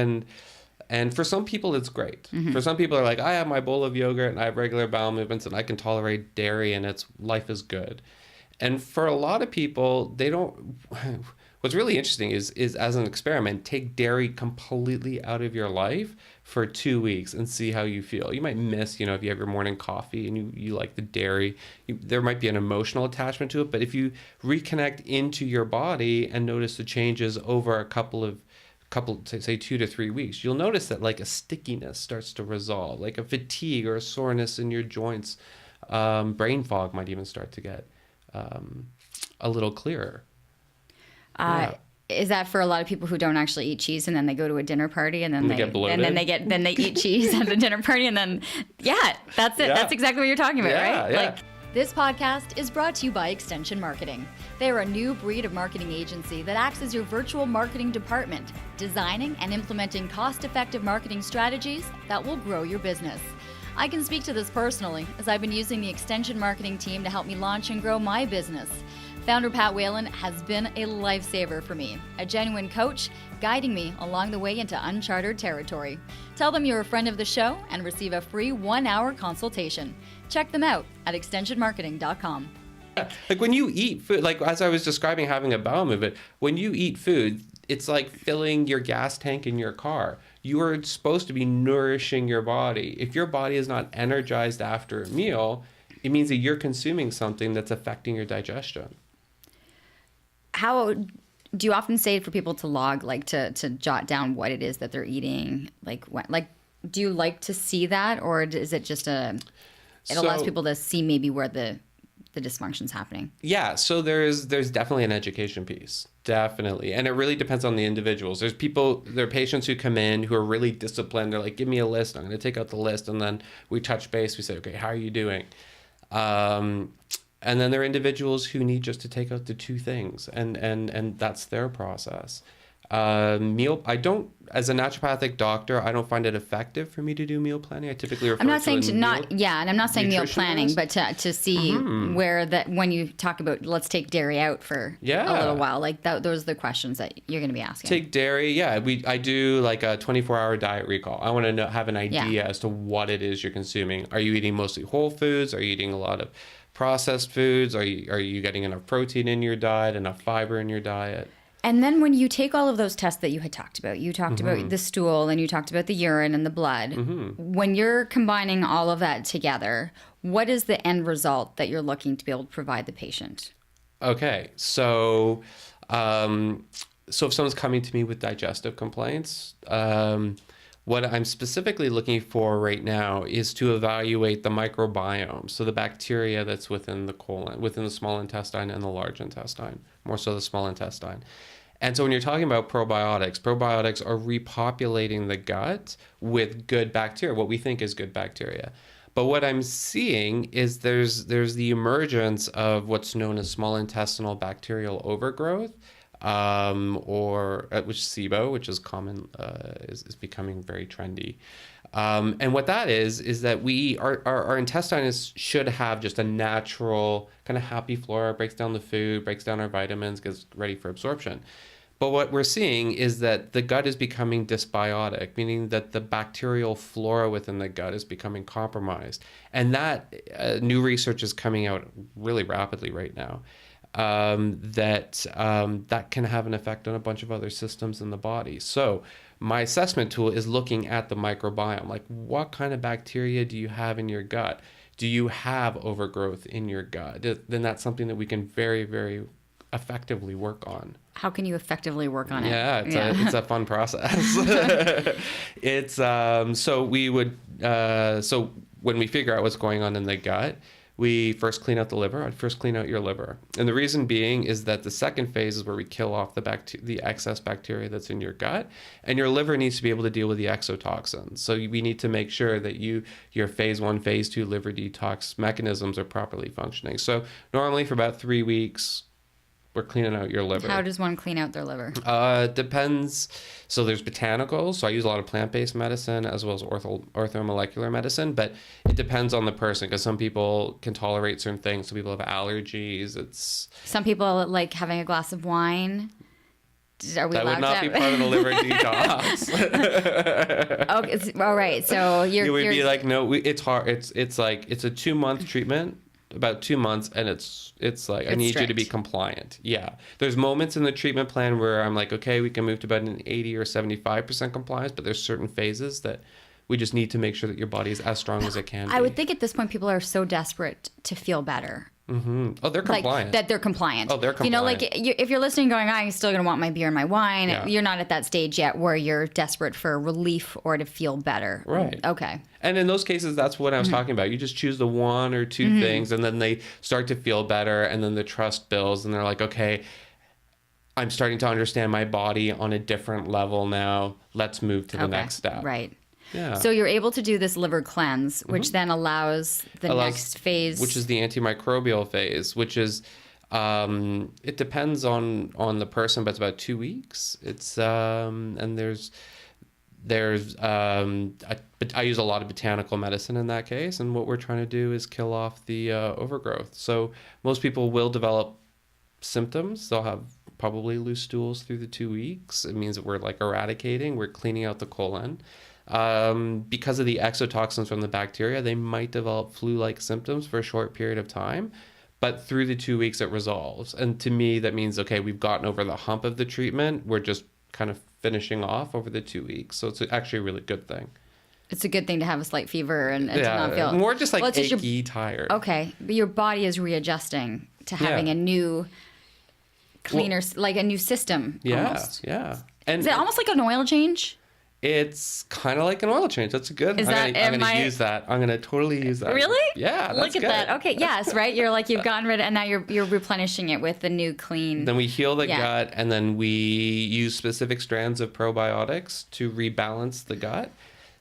And for some people, it's great. For some people are I have my bowl of yogurt and I have regular bowel movements and I can tolerate dairy and life is good. And for a lot of people, they don't... What's really interesting is as an experiment, take dairy completely out of your life for 2 weeks and see how you feel. You might miss, if you have your morning coffee and you like the dairy, there might be an emotional attachment to it. But if you reconnect into your body and notice the changes over a couple, say 2 to 3 weeks, you'll notice that a stickiness starts to resolve, like a fatigue or a soreness in your joints. Brain fog might even start to get a little clearer. Is that for a lot of people who don't actually eat cheese and then they go to a dinner party and then they get bloated? And then they eat cheese at the dinner party and then that's it. Yeah. That's exactly what you're talking about, right? Yeah. This podcast is brought to you by Extension Marketing. They're a new breed of marketing agency that acts as your virtual marketing department, designing and implementing cost-effective marketing strategies that will grow your business. I can speak to this personally, as I've been using the Extension Marketing team to help me launch and grow my business. Founder Pat Whalen has been a lifesaver for me, a genuine coach guiding me along the way into uncharted territory. Tell them you're a friend of the show and receive a free 1-hour consultation. Check them out at extensionmarketing.com. When you eat food, as I was describing having a bowel movement, when you eat food, it's like filling your gas tank in your car. You are supposed to be nourishing your body. If your body is not energized after a meal, it means that you're consuming something that's affecting your digestion. How do you often say for people to log, to jot down what it is that they're eating? Do you like to see that, or is it just it allows people to see maybe where the dysfunction's happening? Yeah, so there's definitely an education piece, definitely, and it really depends on the individuals. There are patients who come in who are really disciplined. They're like, give me a list. I'm going to take out the list, and then we touch base. We say, okay, how are you doing? And then there are individuals who need just to take out the 2 things, and that's their process. As a naturopathic doctor, I don't find it effective for me to do meal planning. I typically refer I'm not saying to and I'm not saying meal planning, but to see where that when you talk about let's take dairy out for a little while, those are the questions that you're going to be asking. Take dairy, I do a 24-hour diet recall. I want to have an idea as to what it is you're consuming. Are you eating mostly whole foods? Are you eating a lot of processed foods? Are you getting enough protein in your diet, enough fiber in your diet? And then when you take all of those tests that you had talked about, you talked about the stool and you talked about the urine and the blood. When you're combining all of that together, what is the end result that you're looking to be able to provide the patient? Okay, so if someone's coming to me with digestive complaints, what I'm specifically looking for right now is to evaluate the microbiome, so the bacteria that's within the colon, within the small intestine and the large intestine, more so the small intestine. And so when you're talking about probiotics are repopulating the gut with good bacteria, what we think is good bacteria. But what I'm seeing is there's the emergence of what's known as small intestinal bacterial overgrowth, or which SIBO, which is common, is becoming very trendy. And what that is that our intestines should have just a natural kind of happy flora, breaks down the food, breaks down our vitamins, gets ready for absorption. But what we're seeing is that the gut is becoming dysbiotic, meaning that the bacterial flora within the gut is becoming compromised. And that new research is coming out really rapidly right now, that can have an effect on a bunch of other systems in the body. So my assessment tool is looking at the microbiome, like what kind of bacteria do you have in your gut? Do you have overgrowth in your gut? Then that's something that we can very, very effectively work on. How can you effectively work on it? Yeah, it's a fun process. It's so when we figure out what's going on in the gut, we first clean out the liver. I'd first clean out your liver. And the reason being is that the second phase is where we kill off the excess bacteria that's in your gut, and your liver needs to be able to deal with the exotoxins. So we need to make sure that your phase 1, phase 2 liver detox mechanisms are properly functioning. So normally for about 3 weeks, we're cleaning out your liver. How does one clean out their liver? Depends. So there's botanicals. So I use a lot of plant-based medicine as well as orthomolecular medicine, but it depends on the person because some people can tolerate certain things. Some people have allergies. Some people like having a glass of wine. Are we that allowed would not to be part of the liver detox. Okay, all right. So you would be like, no, it's hard. It's like it's a 2-month treatment. About 2 months, and it's like I need you to be compliant. Yeah, there's moments in the treatment plan where I'm like, okay, we can move to about an 80 or 75% compliance, but there's certain phases that we just need to make sure that your body is as strong as it can be. I would think at this point people are so desperate to feel better. Mm-hmm. Oh, they're compliant. Like, that they're compliant. Oh, they're compliant. You know, like if you're listening going, I'm still going to want my beer and my wine. Yeah. You're not at that stage yet where you're desperate for relief or to feel better. Right. Okay. And in those cases, that's what I was talking about. You just choose the 1 or 2 things, and then they start to feel better, and then the trust builds, and they're like, okay, I'm starting to understand my body on a different level now. Let's move to the next step. Right. Yeah. So you're able to do this liver cleanse, which then allows the next phase. Which is the antimicrobial phase, which is, it depends on the person, but it's about 2 weeks. It's, and I use a lot of botanical medicine in that case. And what we're trying to do is kill off the overgrowth. So most people will develop symptoms. They'll have probably loose stools through the 2 weeks. It means that we're like eradicating, we're cleaning out the colon. Because of the exotoxins from the bacteria, they might develop flu-like symptoms for a short period of time, but through the 2 weeks it resolves. And to me, that means, okay, we've gotten over the hump of the treatment. We're just kind of finishing off over the 2 weeks. So it's actually a really good thing. It's a good thing to have a slight fever and to not feel... More just like achy, tired. Okay, but your body is readjusting to having a new, cleaner, like a new system almost. Yeah. And is it almost like an oil change? It's kind of like an oil change. That's good. I'm going to use that. I'm going to totally use that. Really? Yeah, that's Look at good. that. Okay, yes, right? You're like, you've gotten rid of, and now you're replenishing it with the new clean. Then we heal the gut, and then we use specific strands of probiotics to rebalance the gut.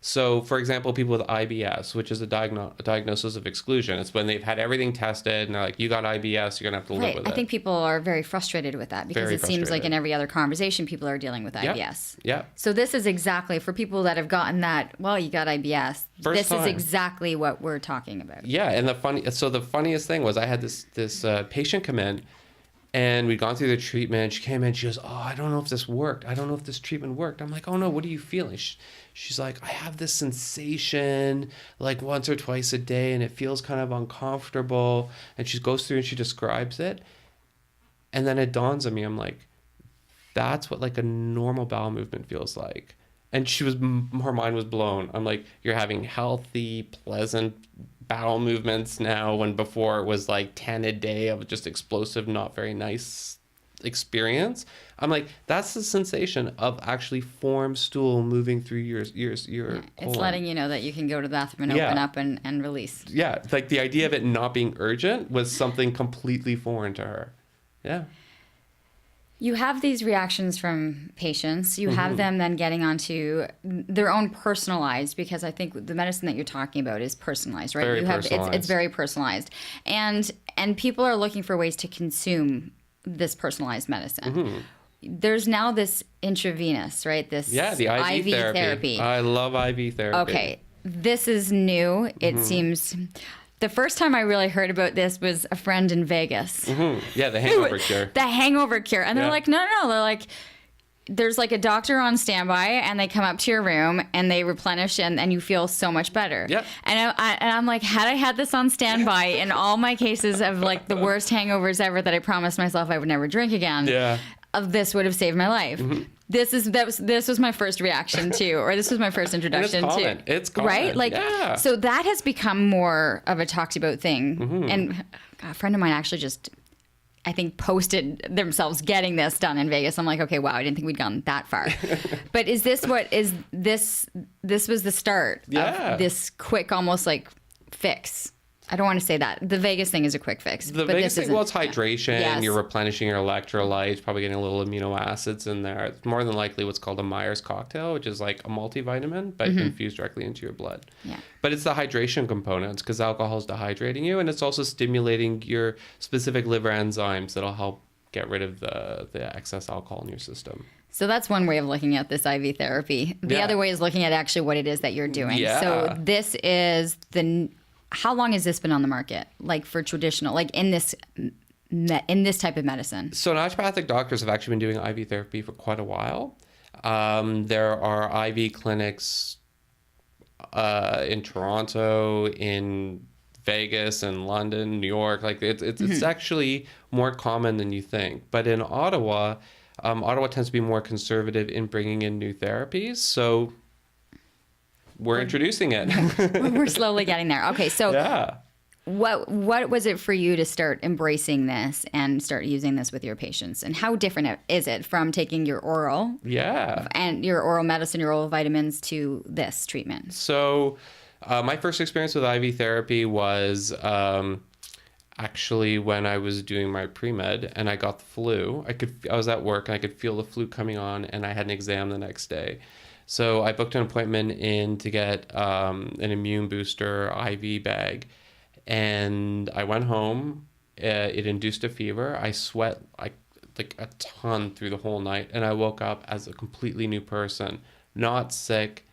So, for example, people with IBS, which is a diagnosis of exclusion, it's when they've had everything tested and they're like, you got IBS, you're going to have to live with it. I think people are very frustrated with that because it seems like in every other conversation, people are dealing with IBS. Yeah. So this is exactly, for people that have gotten that, well, you got IBS, this is exactly what we're talking about. Yeah, and the funniest thing was I had this patient come in, and we'd gone through the treatment. She came in, she goes, oh, I don't know if this worked. I don't know if this treatment worked. I'm like, oh no, what are you feeling? She's like, I have this sensation like once or twice a day, and it feels kind of uncomfortable. And she goes through and she describes it. And then it dawns on me, I'm like, that's what like a normal bowel movement feels like. And her mind was blown. I'm like, you're having healthy, pleasant bowel movements now, when before it was like 10 a day of just explosive, not very nice experience. I'm like, that's the sensation of actually formed stool moving through your colon. It's letting you know that you can go to the bathroom and open up and release. Yeah, like the idea of it not being urgent was something completely foreign to her. Yeah. You have these reactions from patients. You have them then getting onto their own personalized, because I think the medicine that you're talking about is personalized, right? Very personalized. It's very personalized. And people are looking for ways to consume this personalized medicine. There's now this intravenous, right? This the IV therapy. I love IV therapy. Okay. This is new. It seems. The first time I really heard about this was a friend in Vegas. Yeah, the hangover cure. The hangover cure. And they're like, no. They're like, there's like a doctor on standby, and they come up to your room and they replenish, and you feel so much better. Yeah. And I'm like, had I had this on standby in all my cases of like the worst hangovers ever that I promised myself I would never drink again, this would have saved my life. This was my first reaction to, or this was my first introduction to. It's common. Right? Like, so that has become more of a talked about thing. And a friend of mine actually just, I think, posted themselves getting this done in Vegas. I'm like, okay, wow, I didn't think we'd gone that far. But is this what is this was the start of this quick, almost like fix? I don't want to say that. The Vegas thing is a quick fix. The Vegas thing, well, it's hydration. Yes. You're replenishing your electrolytes, probably getting a little amino acids in there. It's more than likely what's called a Myers cocktail, which is like a multivitamin, but infused directly into your blood. Yeah. But it's the hydration components, because alcohol is dehydrating you, and it's also stimulating your specific liver enzymes that'll help get rid of the excess alcohol in your system. So that's one way of looking at this IV therapy. The other way is looking at actually what it is that you're doing. Yeah. So this is how long has this been on the market? Like for traditional, like in this type of medicine? So naturopathic doctors have actually been doing IV therapy for quite a while. There are IV clinics in Toronto, in Vegas, and London, New York. Like it's actually more common than you think. But in Ottawa, Ottawa tends to be more conservative in bringing in new therapies. So we're introducing it. We're slowly getting there. Okay, so what was it for you to start embracing this and start using this with your patients? And how different is it from taking your oral and your oral medicine, your oral vitamins, to this treatment? So my first experience with IV therapy was actually when I was doing my pre-med and I got the flu. I was at work and I could feel the flu coming on, and I had an exam the next day. So I booked an appointment in to get an immune booster IV bag, and I went home. It induced a fever. I sweat like a ton through the whole night, and I woke up as a completely new person, not sick,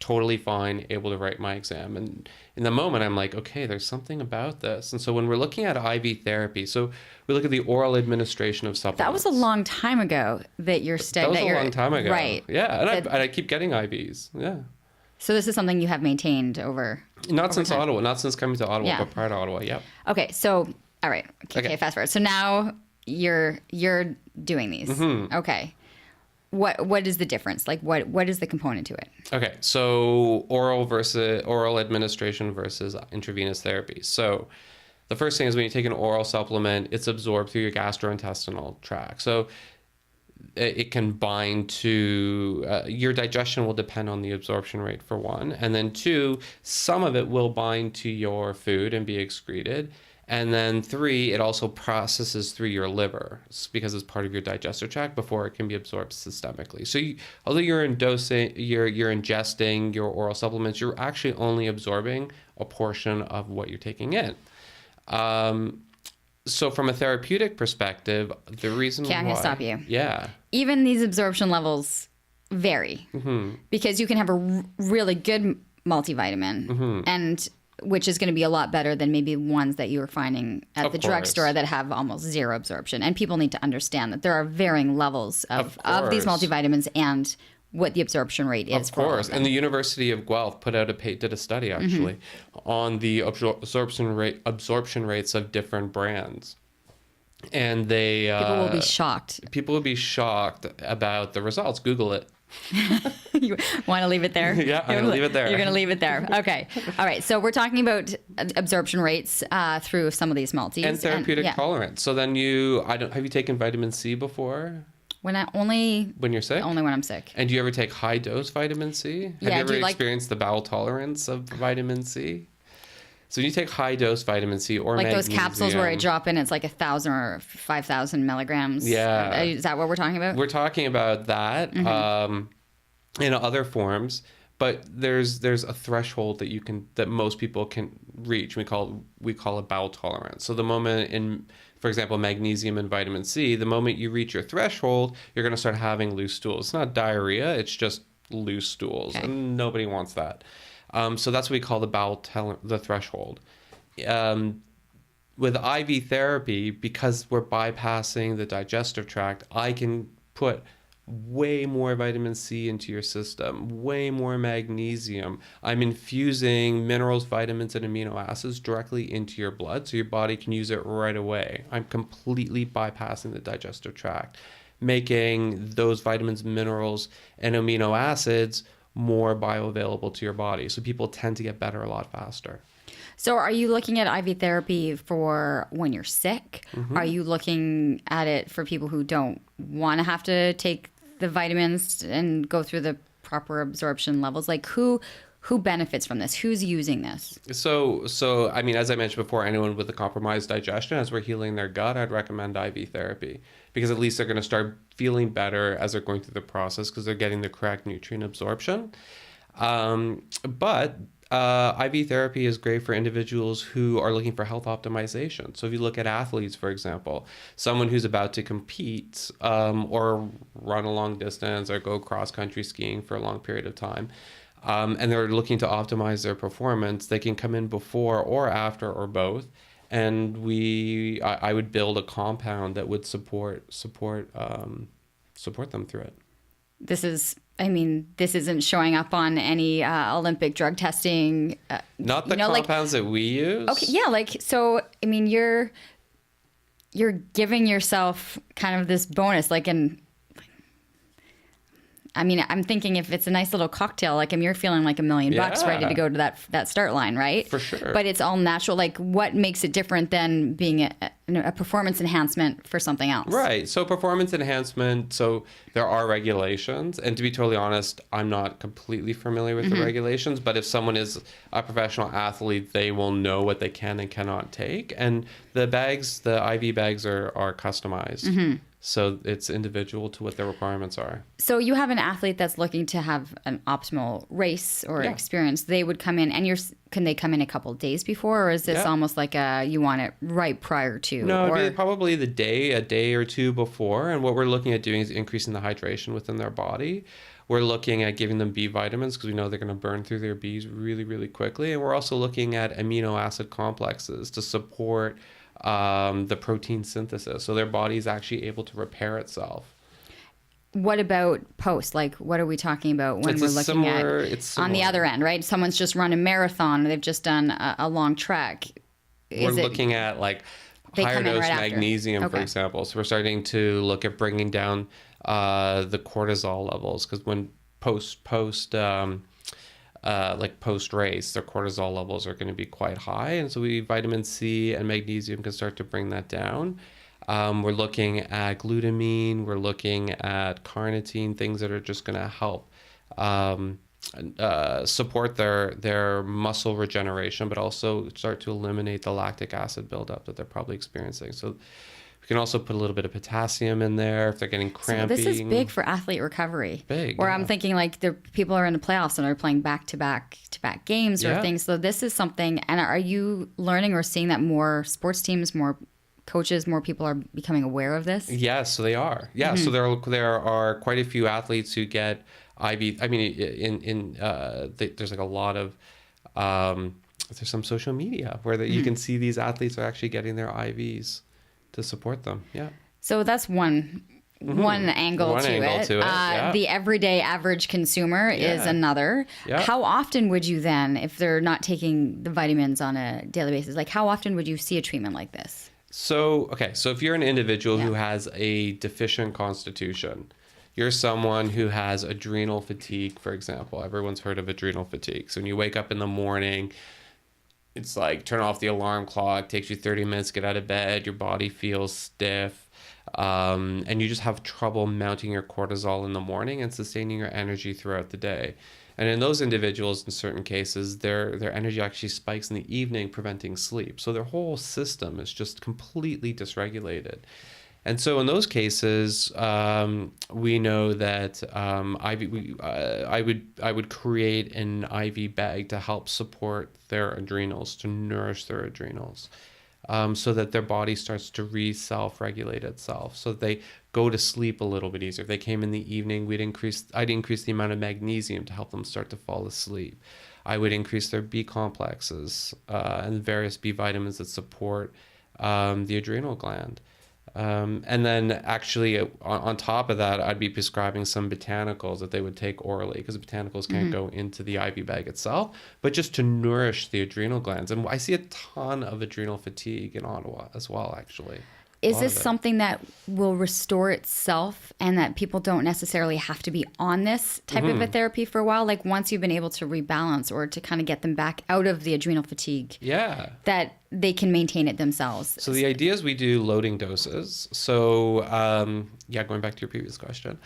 totally fine, able to write my exam. And in the moment, I'm like, okay, there's something about this. And so when we're looking at IV therapy, so we look at the oral administration of supplements. That was a long time ago that you're studying. That was a long time ago. Right. Yeah, and I keep getting IVs. Yeah. So this is something you have maintained over since time. Ottawa, not since coming to Ottawa, but prior to Ottawa, yeah. Okay, so, all right. Okay, fast forward. So now you're doing these. Okay. What is the difference? Like what is the component to it? Okay, so oral administration versus intravenous therapy. So the first thing is when you take an oral supplement, it's absorbed through your gastrointestinal tract. So it can bind to your digestion will depend on the absorption rate, for one, and then two, some of it will bind to your food and be excreted. And then three, it also processes through your liver because it's part of your digestive tract before it can be absorbed systemically. So although you're ingesting your oral supplements, you're actually only absorbing a portion of what you're taking in. So from a therapeutic perspective, the reason why... I'm going to stop you. Yeah. Even these absorption levels vary because you can have a really good multivitamin and... which is going to be a lot better than maybe ones that you were finding at the drugstore that have almost zero absorption. And people need to understand that there are varying levels of these multivitamins and what the absorption rate is. Of course. And the University of Guelph did a study actually on the absorption rates of different brands. And they... people will be shocked. People will be shocked about the results. Google it. You want to leave it there? Yeah, I'm going to leave it there. You're going to leave it there. Okay. All right. So we're talking about absorption rates through some of these multis. And therapeutic tolerance. So then have you taken vitamin C before? When you're sick? Only when I'm sick. And do you ever take high dose vitamin C? Have you ever experienced the bowel tolerance of vitamin C? So when you take high dose vitamin C or Like magnesium, those capsules where I drop in, it's like 1,000 or 5,000 milligrams. Yeah. Is that what we're talking about? We're talking about that in other forms, but there's a threshold that most people can reach. We call it bowel tolerance. So the moment for example, magnesium and vitamin C, the moment you reach your threshold, you're going to start having loose stools. It's not diarrhea, it's just loose stools, and nobody wants that. So that's what we call the threshold. With IV therapy, because we're bypassing the digestive tract, I can put way more vitamin C into your system, way more magnesium. I'm infusing minerals, vitamins, and amino acids directly into your blood so your body can use it right away. I'm completely bypassing the digestive tract, making those vitamins, minerals, and amino acids more bioavailable to your body. So people tend to get better a lot faster. So are you looking at IV therapy for when you're sick? Are you looking at it for people who don't want to have to take the vitamins and go through the proper absorption levels? Like who benefits from this? Who's using this? So I mean, as I mentioned before, anyone with a compromised digestion, as we're healing their gut, I'd recommend IV therapy, because at least they're going to start feeling better as they're going through the process because they're getting the correct nutrient absorption. But IV therapy is great for individuals who are looking for health optimization. So if you look at athletes, for example, someone who's about to compete or run a long distance or go cross-country skiing for a long period of time, and they're looking to optimize their performance, they can come in before or after or both. And I would build a compound that would support them through it. This isn't showing up on any Olympic drug testing. Not the compounds that we use. Okay, yeah, so I mean, you're giving yourself kind of this bonus, I'm thinking if it's a nice little cocktail, you're feeling like $1 million bucks ready to go to that start line, right? For sure. But it's all natural. What makes it different than being a performance enhancement for something else? Right. So performance enhancement, so there are regulations. And to be totally honest, I'm not completely familiar with the regulations. But if someone is a professional athlete, they will know what they can and cannot take. And the IV bags are customized. So it's individual to what their requirements are. So you have an athlete that's looking to have an optimal race or experience. They would come in, and can they come in a couple of days before, or is this almost like you want it right prior to? No, it'd be probably a day or two before. And what we're looking at doing is increasing the hydration within their body. We're looking at giving them B vitamins because we know they're going to burn through their Bs really, really quickly. And we're also looking at amino acid complexes to support the protein synthesis, so their body is actually able to repair itself. What about post? What are we talking about when we're looking at on the other end, right? Someone's just run a marathon, or they've just done a long trek. We're looking at higher dose magnesium, for example. So we're starting to look at bringing down the cortisol levels, because when post race, their cortisol levels are going to be quite high, and so vitamin C and magnesium can start to bring that down. We're looking at glutamine, we're looking at carnitine, things that are just going to help support their muscle regeneration, but also start to eliminate the lactic acid buildup that they're probably experiencing. So we can also put a little bit of potassium in there if they're getting cramping. So this is big for athlete recovery. Where I'm thinking the people are in the playoffs and are playing back-to-back games or things. So this is something. And are you learning or seeing that more sports teams, more coaches, more people are becoming aware of this? Yes, so they are. Yeah, so there are quite a few athletes who get IV. I mean, there's a lot of there's some social media where you can see these athletes are actually getting their IVs to support them. Yeah. So that's one angle to it. The everyday average consumer is another. Yeah. How often would you then, if they're not taking the vitamins on a daily basis, how often would you see a treatment like this? So if you're an individual who has a deficient constitution, you're someone who has adrenal fatigue, for example. Everyone's heard of adrenal fatigue. So when you wake up in the morning, it's turn off the alarm clock, takes you 30 minutes to get out of bed, your body feels stiff, and you just have trouble mounting your cortisol in the morning and sustaining your energy throughout the day. And in those individuals, in certain cases, their energy actually spikes in the evening, preventing sleep. So their whole system is just completely dysregulated. And so in those cases, we know that I would create an IV bag to help support their adrenals, to nourish their adrenals, so that their body starts to self-regulate itself, so that they go to sleep a little bit easier. If they came in the evening, I'd increase the amount of magnesium to help them start to fall asleep. I would increase their B complexes and various B vitamins that support the adrenal gland. And then actually on top of that, I'd be prescribing some botanicals that they would take orally, because the botanicals can't go into the IV bag itself, but just to nourish the adrenal glands. And I see a ton of adrenal fatigue in Ottawa as well, actually. Is this something that will restore itself and that people don't necessarily have to be on this type of a therapy for a while? Like once you've been able to rebalance or to kind of get them back out of the adrenal fatigue, that they can maintain it themselves. So the idea is we do loading doses. So going back to your previous question,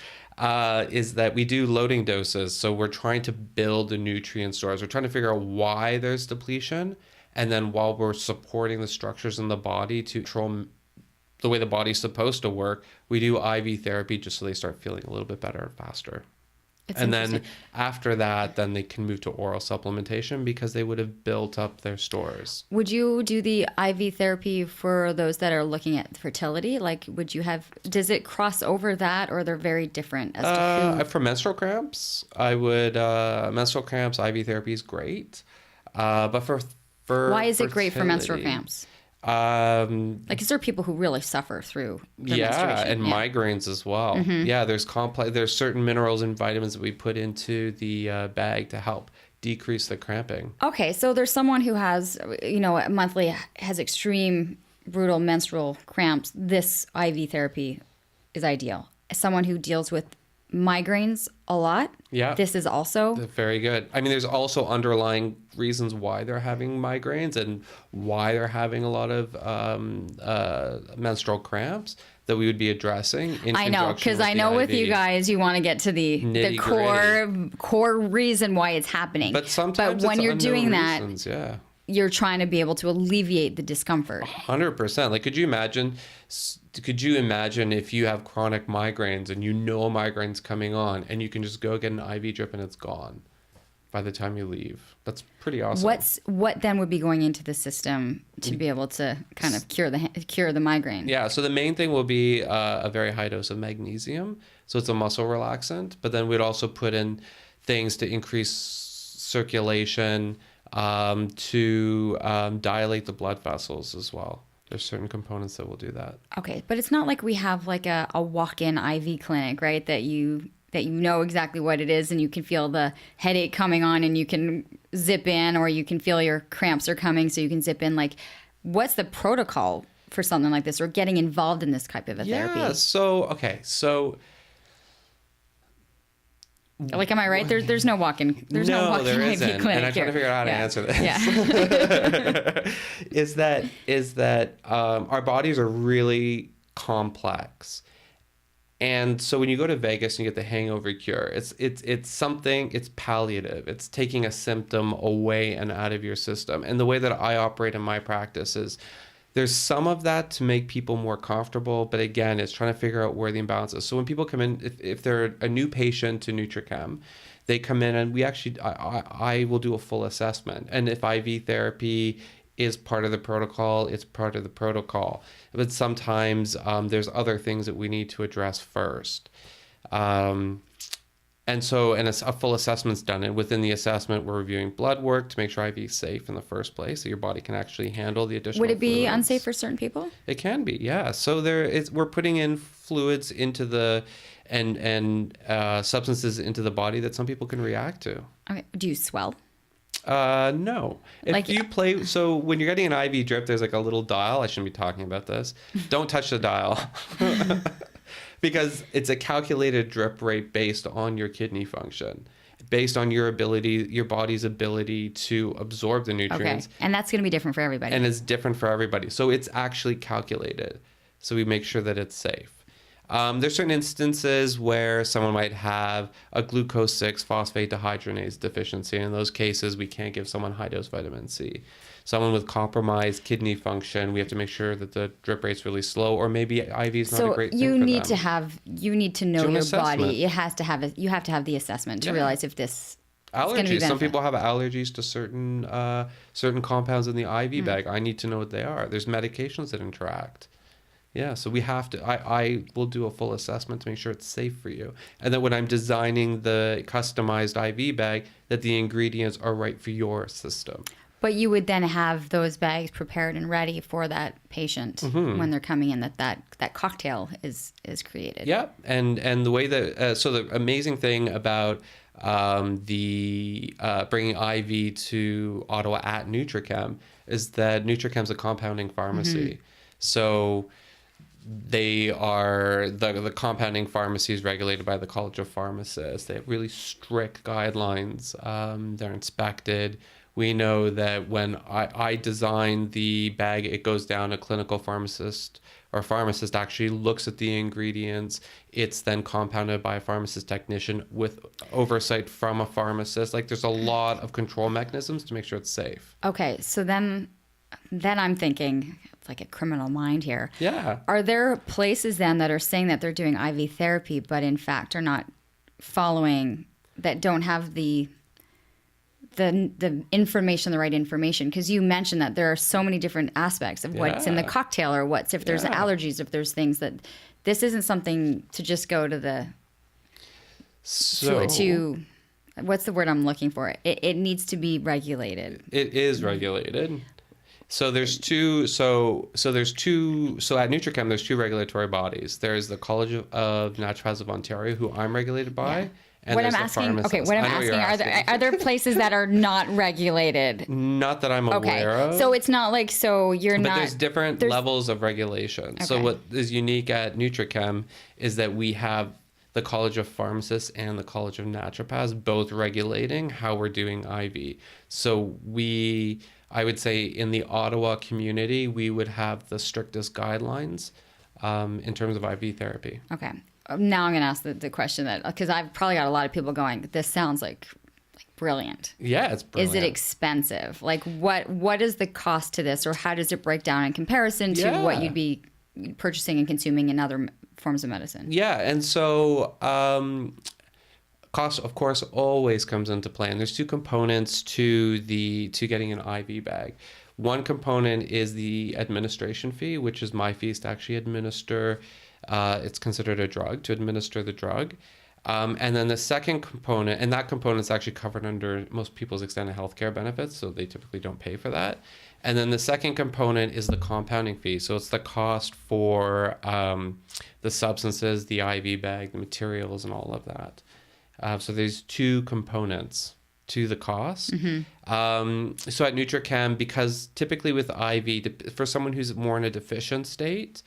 is that we do loading doses. So we're trying to build the nutrient stores. We're trying to figure out why there's depletion. And then while we're supporting the structures in the body to control the way the body's supposed to work, we do IV therapy just so they start feeling a little bit better and faster. And then after that, then they can move to oral supplementation because they would have built up their stores. Would you do the IV therapy for those that are looking at fertility? Like, does it cross over that, or they're very different as to who? For menstrual cramps, I would, menstrual cramps, IV therapy is great. But for why is fertility, it great for menstrual cramps? Is there people who really suffer through their menstruation? And migraines as well. There's certain minerals and vitamins that we put into the bag to help decrease the cramping. Okay, so there's someone who has has extreme brutal menstrual cramps. This IV therapy is ideal. Someone who deals with migraines a lot, this is also very good. I mean, there's also underlying reasons why they're having migraines and why they're having a lot of menstrual cramps that we would be addressing. I know, because I know with you guys, you want to get to the core reason why it's happening. But sometimes when you're doing reasons, that, you're trying to be able to alleviate the discomfort. 100%. Like, could you imagine if you have chronic migraines and you know a migraine's coming on and you can just go get an IV drip and it's gone by the time you leave? That's pretty awesome. What then would be going into the system to be able to kind of cure the migraine? Yeah, so the main thing will be a very high dose of magnesium. So it's a muscle relaxant, but then we'd also put in things to increase circulation, to dilate the blood vessels as well. There's certain components that will do that. Okay, but it's not like we have like a walk-in IV clinic, right? That you know exactly what it is and you can feel the headache coming on and you can zip in, or you can feel your cramps are coming so you can zip in. Like, what's the protocol for something like this, or getting involved in this type of a therapy? Yeah, so like, am I right? There's no walk-in. There's no walk-in IV clinic. And I'm trying to figure out how to answer this. Yeah. is that our bodies are really complex, and so when you go to Vegas and you get the hangover cure, it's palliative. It's taking a symptom away and out of your system. And the way that I operate in my practice is, there's some of that to make people more comfortable, but again, it's trying to figure out where the imbalance is. So when people come in, if they're a new patient to NutriChem, they come in and I will do a full assessment. And if IV therapy is part of the protocol, it's part of the protocol. But sometimes there's other things that we need to address first. And a full assessment's done. And within the assessment, we're reviewing blood work to make sure IV is safe in the first place, so your body can actually handle the additional Would it be fluids. unsafe for certain people? It can be, yeah. So we're putting in fluids into the and substances into the body that some people can react to. Okay. Do you swell? No. So when you're getting an IV drip, there's like a little dial. I shouldn't be talking about this. Don't touch the dial. Because it's a calculated drip rate based on your kidney function, based on your body's ability to absorb the nutrients. Okay. And that's going to be different for everybody. And it's different for everybody. So it's actually calculated. So we make sure that it's safe. There's certain instances where someone might have a glucose 6 phosphate dehydrogenase deficiency. In those cases, we can't give someone high dose vitamin C. Someone with compromised kidney function, we have to make sure that the drip rate's really slow, or maybe IV is not a great thing for them. You need to know your body. You have to have the assessment to realize if this allergies. Some people have allergies to certain compounds in the IV bag. I need to know what they are. There's medications that interact. Yeah, so we have to. I will do a full assessment to make sure it's safe for you, and that when I'm designing the customized IV bag, that the ingredients are right for your system. But you would then have those bags prepared and ready for that patient when they're coming in. That cocktail is created. Yeah, and the way that so the amazing thing about bringing IV to Ottawa at NutriChem is that NutriChem's a compounding pharmacy, so they are the compounding pharmacy is regulated by the College of Pharmacists. They have really strict guidelines. They're inspected. We know that when I design the bag, it goes down a clinical pharmacist, or a pharmacist actually looks at the ingredients. It's then compounded by a pharmacist technician with oversight from a pharmacist. Like, there's a lot of control mechanisms to make sure it's safe. Okay, so then I'm thinking, it's like a criminal mind here. Yeah. Are there places then that are saying that they're doing IV therapy, but in fact are not following, that don't have the information, the right information? Because you mentioned that there are so many different aspects of what's in the cocktail, or what's if there's allergies, if there's things that this isn't something to just go to the to what's the word I'm looking for? It needs to be regulated. It is regulated. So there's two. So at NutriChem, there's two regulatory bodies. There's the College of Naturopaths of Ontario, who I'm regulated by. Yeah. And what I'm asking, are there places that are not regulated? Not that I'm aware of. So it's not like, But there's different levels of regulation. Okay. So what is unique at NutriChem is that we have the College of Pharmacists and the College of Naturopaths both regulating how we're doing IV. So I would say in the Ottawa community, we would have the strictest guidelines in terms of IV therapy. Okay. Now I'm going to ask the question that, because I've probably got a lot of people going, this sounds like brilliant. Yeah, it's brilliant. Is it expensive? Like, what is the cost to this, or how does it break down in comparison to what you'd be purchasing and consuming in other forms of medicine? Yeah, and so cost, of course, always comes into play. And there's two components to getting an IV bag. One component is the administration fee, which is my fees to actually administer. It's considered a drug, to administer the drug. And then the second component, and that component is actually covered under most people's extended healthcare benefits, so they typically don't pay for that. And then the second component is the compounding fee. So it's the cost for the substances, the IV bag, the materials, and all of that. So there's two components to the cost. So at NutriChem, because typically with IV, for someone who's more in a deficient state,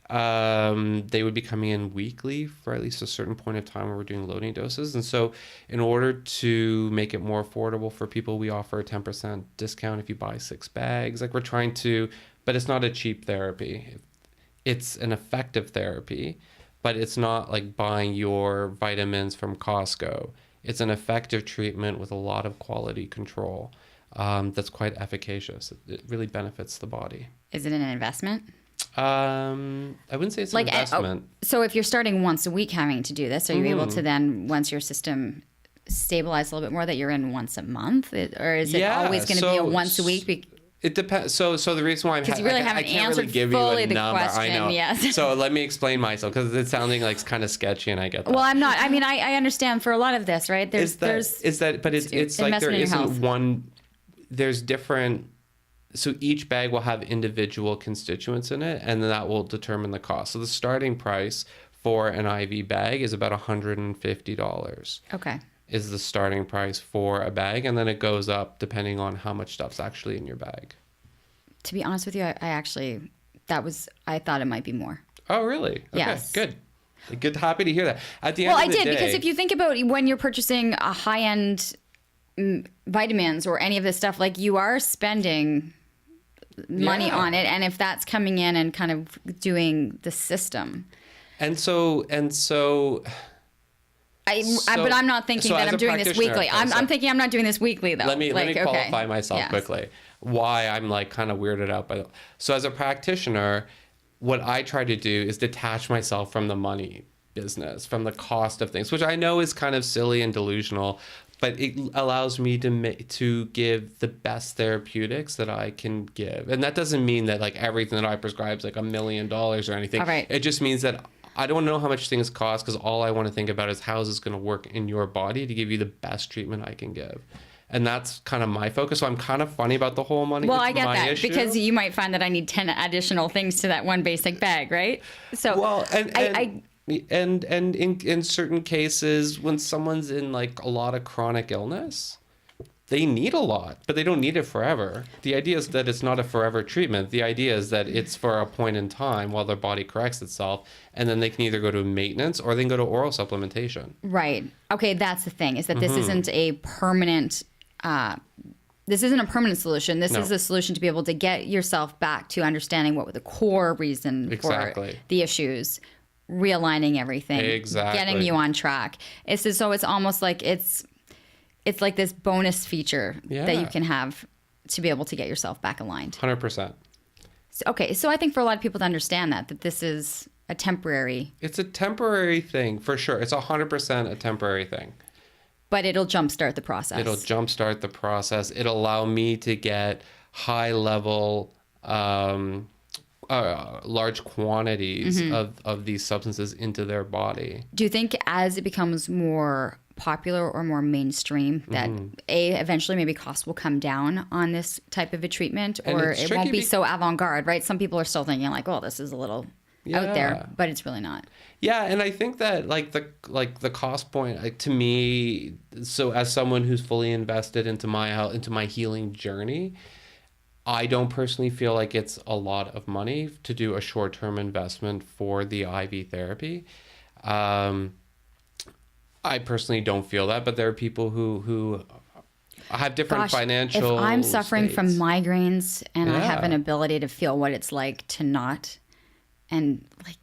they would be coming in weekly for at least a certain point of time where we're doing loading doses. And so in order to make it more affordable for people, we offer a 10% discount if you buy 6 bags. Like, we're trying to, but it's not a cheap therapy. It's an effective therapy, but it's not like buying your vitamins from Costco. It's an effective treatment with a lot of quality control that's quite efficacious. It really benefits the body. Is it an investment? I wouldn't say it's an investment. So if you're starting once a week having to do this, are you able to then, once your system stabilizes a little bit more, that you're in once a month? Or is it always going to be a once a week? It depends. So the reason why I can't really give you a number. I know. Yes. So let me explain myself, because it's sounding like kind of sketchy, and I get that. Well, I'm not. I mean, I understand for a lot of this, right? But it's like there isn't one. There's different. So each bag will have individual constituents in it, and then that will determine the cost. So the starting price for an IV bag is about $150. Okay. Is the starting price for a bag, and then it goes up depending on how much stuff's actually in your bag. To be honest with you, I thought it might be more. Oh, really? Okay, yes. Good. Happy to hear that. At the end of the day, because if you think about when you're purchasing a high-end vitamins or any of this stuff, like, you are spending money on it, and if that's coming in and kind of doing the system, But I'm not thinking that I'm doing this weekly. I'm thinking I'm not doing this weekly though. Let me qualify myself quickly. Why I'm like kind of weirded out by. So as a practitioner, what I try to do is detach myself from the money business, from the cost of things, which I know is kind of silly and delusional, but it allows me to give the best therapeutics that I can give. And that doesn't mean that like everything that I prescribe is like $1 million or anything. All right. It just means that I don't know how much things cost, because all I want to think about is how is this going to work in your body to give you the best treatment I can give. And that's kind of my focus. So I'm kind of funny about the whole money. Well, I get that issue. because you might find that I need 10 additional things to that one basic bag, right? So well, and in certain cases, when someone's in like a lot of chronic illness, they need a lot, but they don't need it forever. The idea is that it's not a forever treatment. The idea is that it's for a point in time while their body corrects itself, and then they can either go to maintenance or they can go to oral supplementation. Right. Okay, that's the thing, is that this isn't a permanent solution. This is a solution to be able to get yourself back to understanding what the core reason for the issues, realigning everything, getting you on track. It's almost like it's like this bonus feature that you can have to be able to get yourself back aligned. 100%. So I think for a lot of people to understand that this is a temporary... It's a temporary thing, for sure. It's 100% a temporary thing. But it'll jumpstart the process. It'll allow me to get high-level, large quantities of these substances into their body. Do you think as it becomes more popular or more mainstream that eventually maybe costs will come down on this type of a treatment, or it won't be so avant-garde, right? Some people are still thinking like, oh, this is a little out there, but it's really not. Yeah, and I think that the cost point to me, so as someone who's fully invested into my health, into my healing journey, I don't personally feel like it's a lot of money to do a short-term investment for the IV therapy. I personally don't feel that, but there are people who have different financial. If I'm suffering states. from migraines and I have an ability to feel what it's like to not, and like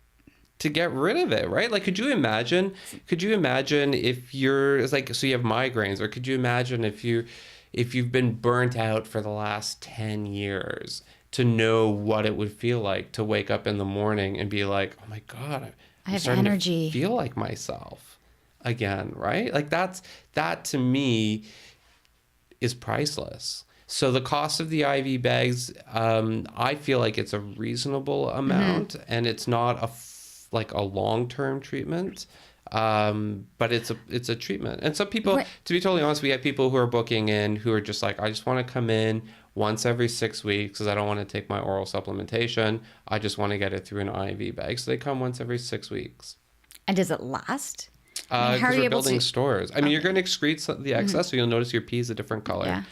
to get rid of it, right? Like, could you imagine if you're like, so you have migraines, or could you imagine if you've been burnt out for the last 10 years, to know what it would feel like to wake up in the morning and be like, oh my God, I have energy, to feel like myself again, right? Like that to me is priceless. So the cost of the IV bags, I feel like it's a reasonable amount, and it's not a long-term treatment, but it's a treatment. And some people, to be totally honest, we have people who are booking in who are just like, I just want to come in once every 6 weeks because I don't want to take my oral supplementation. I just want to get it through an IV bag. So they come once every 6 weeks. And does it last? Because we're building stores. I mean, you're going to excrete the excess, so you'll notice your pee is a different color. Yeah.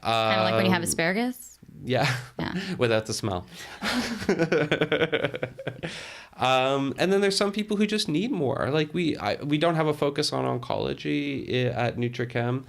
Kind of like when you have asparagus. Yeah. Without the smell. And then there's some people who just need more. Like we don't have a focus on oncology at NutriChem.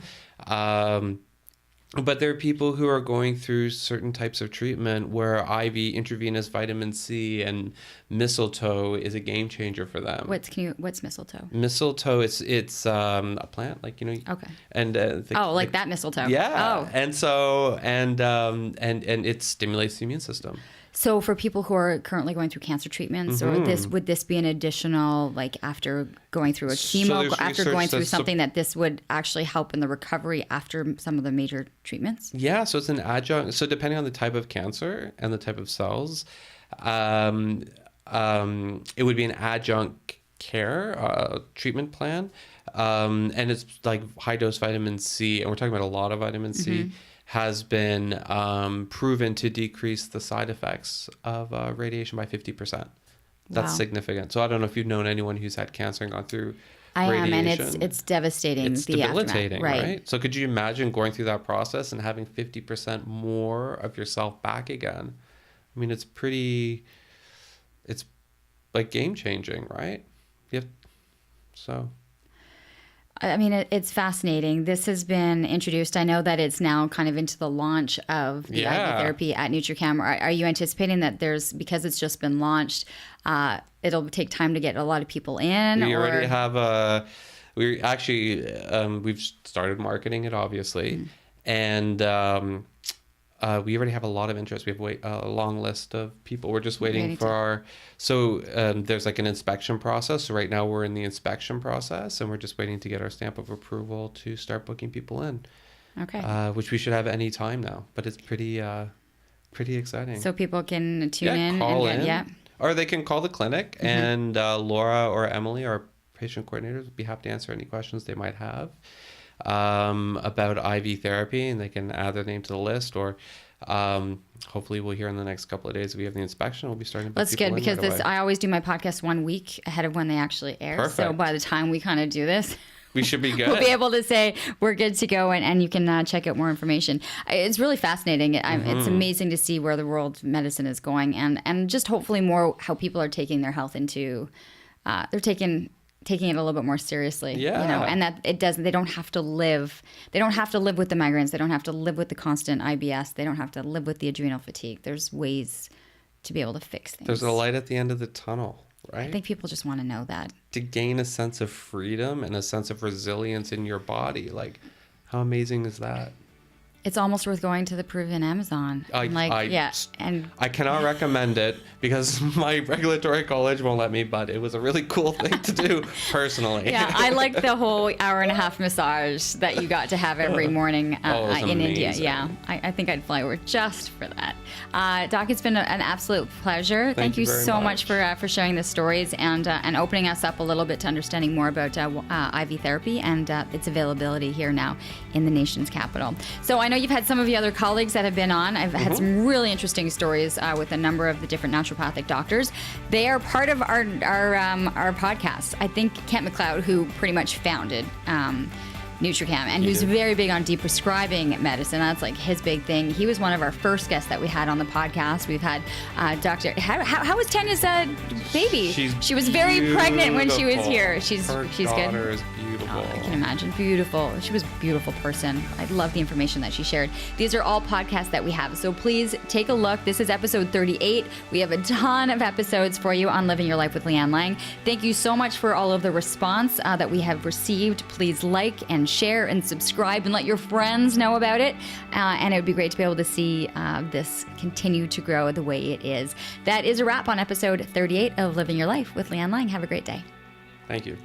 But there are people who are going through certain types of treatment where IV intravenous vitamin C and mistletoe is a game changer for them. What's mistletoe? Mistletoe, it's a plant, like, you know. Okay. And that mistletoe. Yeah. Oh. And so and it stimulates the immune system. So for people who are currently going through cancer treatments, or would this be an additional, like after going through a chemo, after going through something that this would actually help in the recovery after some of the major treatments? Yeah, so it's an adjunct. So depending on the type of cancer and the type of cells, it would be an adjunct care treatment plan. And it's like high dose vitamin C, and we're talking about a lot of vitamin C. Has been proven to decrease the side effects of radiation by 50%. That's significant. So I don't know if you've known anyone who's had cancer and gone through radiation. I am, and it's devastating. It's debilitating, right? So could you imagine going through that process and having 50% more of yourself back again? I mean, it's like game changing, right? I mean, it's fascinating. This has been introduced. I know that it's now kind of into the launch of the IV therapy at NutriChem. Are you anticipating that because it's just been launched, it'll take time to get a lot of people in? We already have we've started marketing it, obviously. And we already have a lot of interest. We have a long list of people. We're just waiting for there's like an inspection process. So right now we're in the inspection process, and we're just waiting to get our stamp of approval to start booking people in. Okay. Which we should have any time now, but it's pretty exciting. So people can tune in. Or they can call the clinic, and Laura or Emily, our patient coordinators, would be happy to answer any questions they might have about IV therapy, and they can add their name to the list, or hopefully we'll hear in the next couple of days we have the inspection. We'll be starting. That's good, because I always do my podcast 1 week ahead of when they actually air. Perfect. So by the time we kind of do this, we should be good. We'll be able to say we're good to go, and you can check out more information. It's really fascinating. It's amazing to see where the world of medicine is going, and just hopefully more how people are taking their health into they're taking it a little bit more seriously, and that they don't have to live with the migraines. They don't have to live with the constant IBS. They don't have to live with the adrenal fatigue. There's ways to be able to fix things. There's a light at the end of the tunnel, right? I think people just want to know that. To gain a sense of freedom and a sense of resilience in your body. Like, how amazing is that? It's almost worth going to the Peruvian Amazon. I cannot recommend it because my regulatory college won't let me, but it was a really cool thing to do personally. Yeah, I like the whole hour-and-a-half massage that you got to have every morning in India. Yeah, I think I'd fly over just for that. Doc, it's been an absolute pleasure. Thank you so much for sharing the stories and opening us up a little bit to understanding more about IV therapy and its availability here now in the nation's capital. So I know you've had some of the other colleagues that have been on. I've had some really interesting stories with a number of the different naturopathic doctors. They are part of our podcast. I think Kent McLeod, who pretty much founded NutriChem, and who's very big on deprescribing medicine. That's like his big thing. He was one of our first guests that we had on the podcast. We've had Dr. How was Tanya's baby? She was very pregnant when she was here. She's good. Is beautiful. I can imagine. Beautiful. She was a beautiful person. I love the information that she shared. These are all podcasts that we have, so please take a look. This is episode 38. We have a ton of episodes for you on Living Your Life with Leanne Lang. Thank you so much for all of the response that we have received. Please like and share and subscribe and let your friends know about it. And it would be great to be able to see this continue to grow the way it is. That is a wrap on episode 38 of Living Your Life with Leanne Lang. Have a great day. Thank you.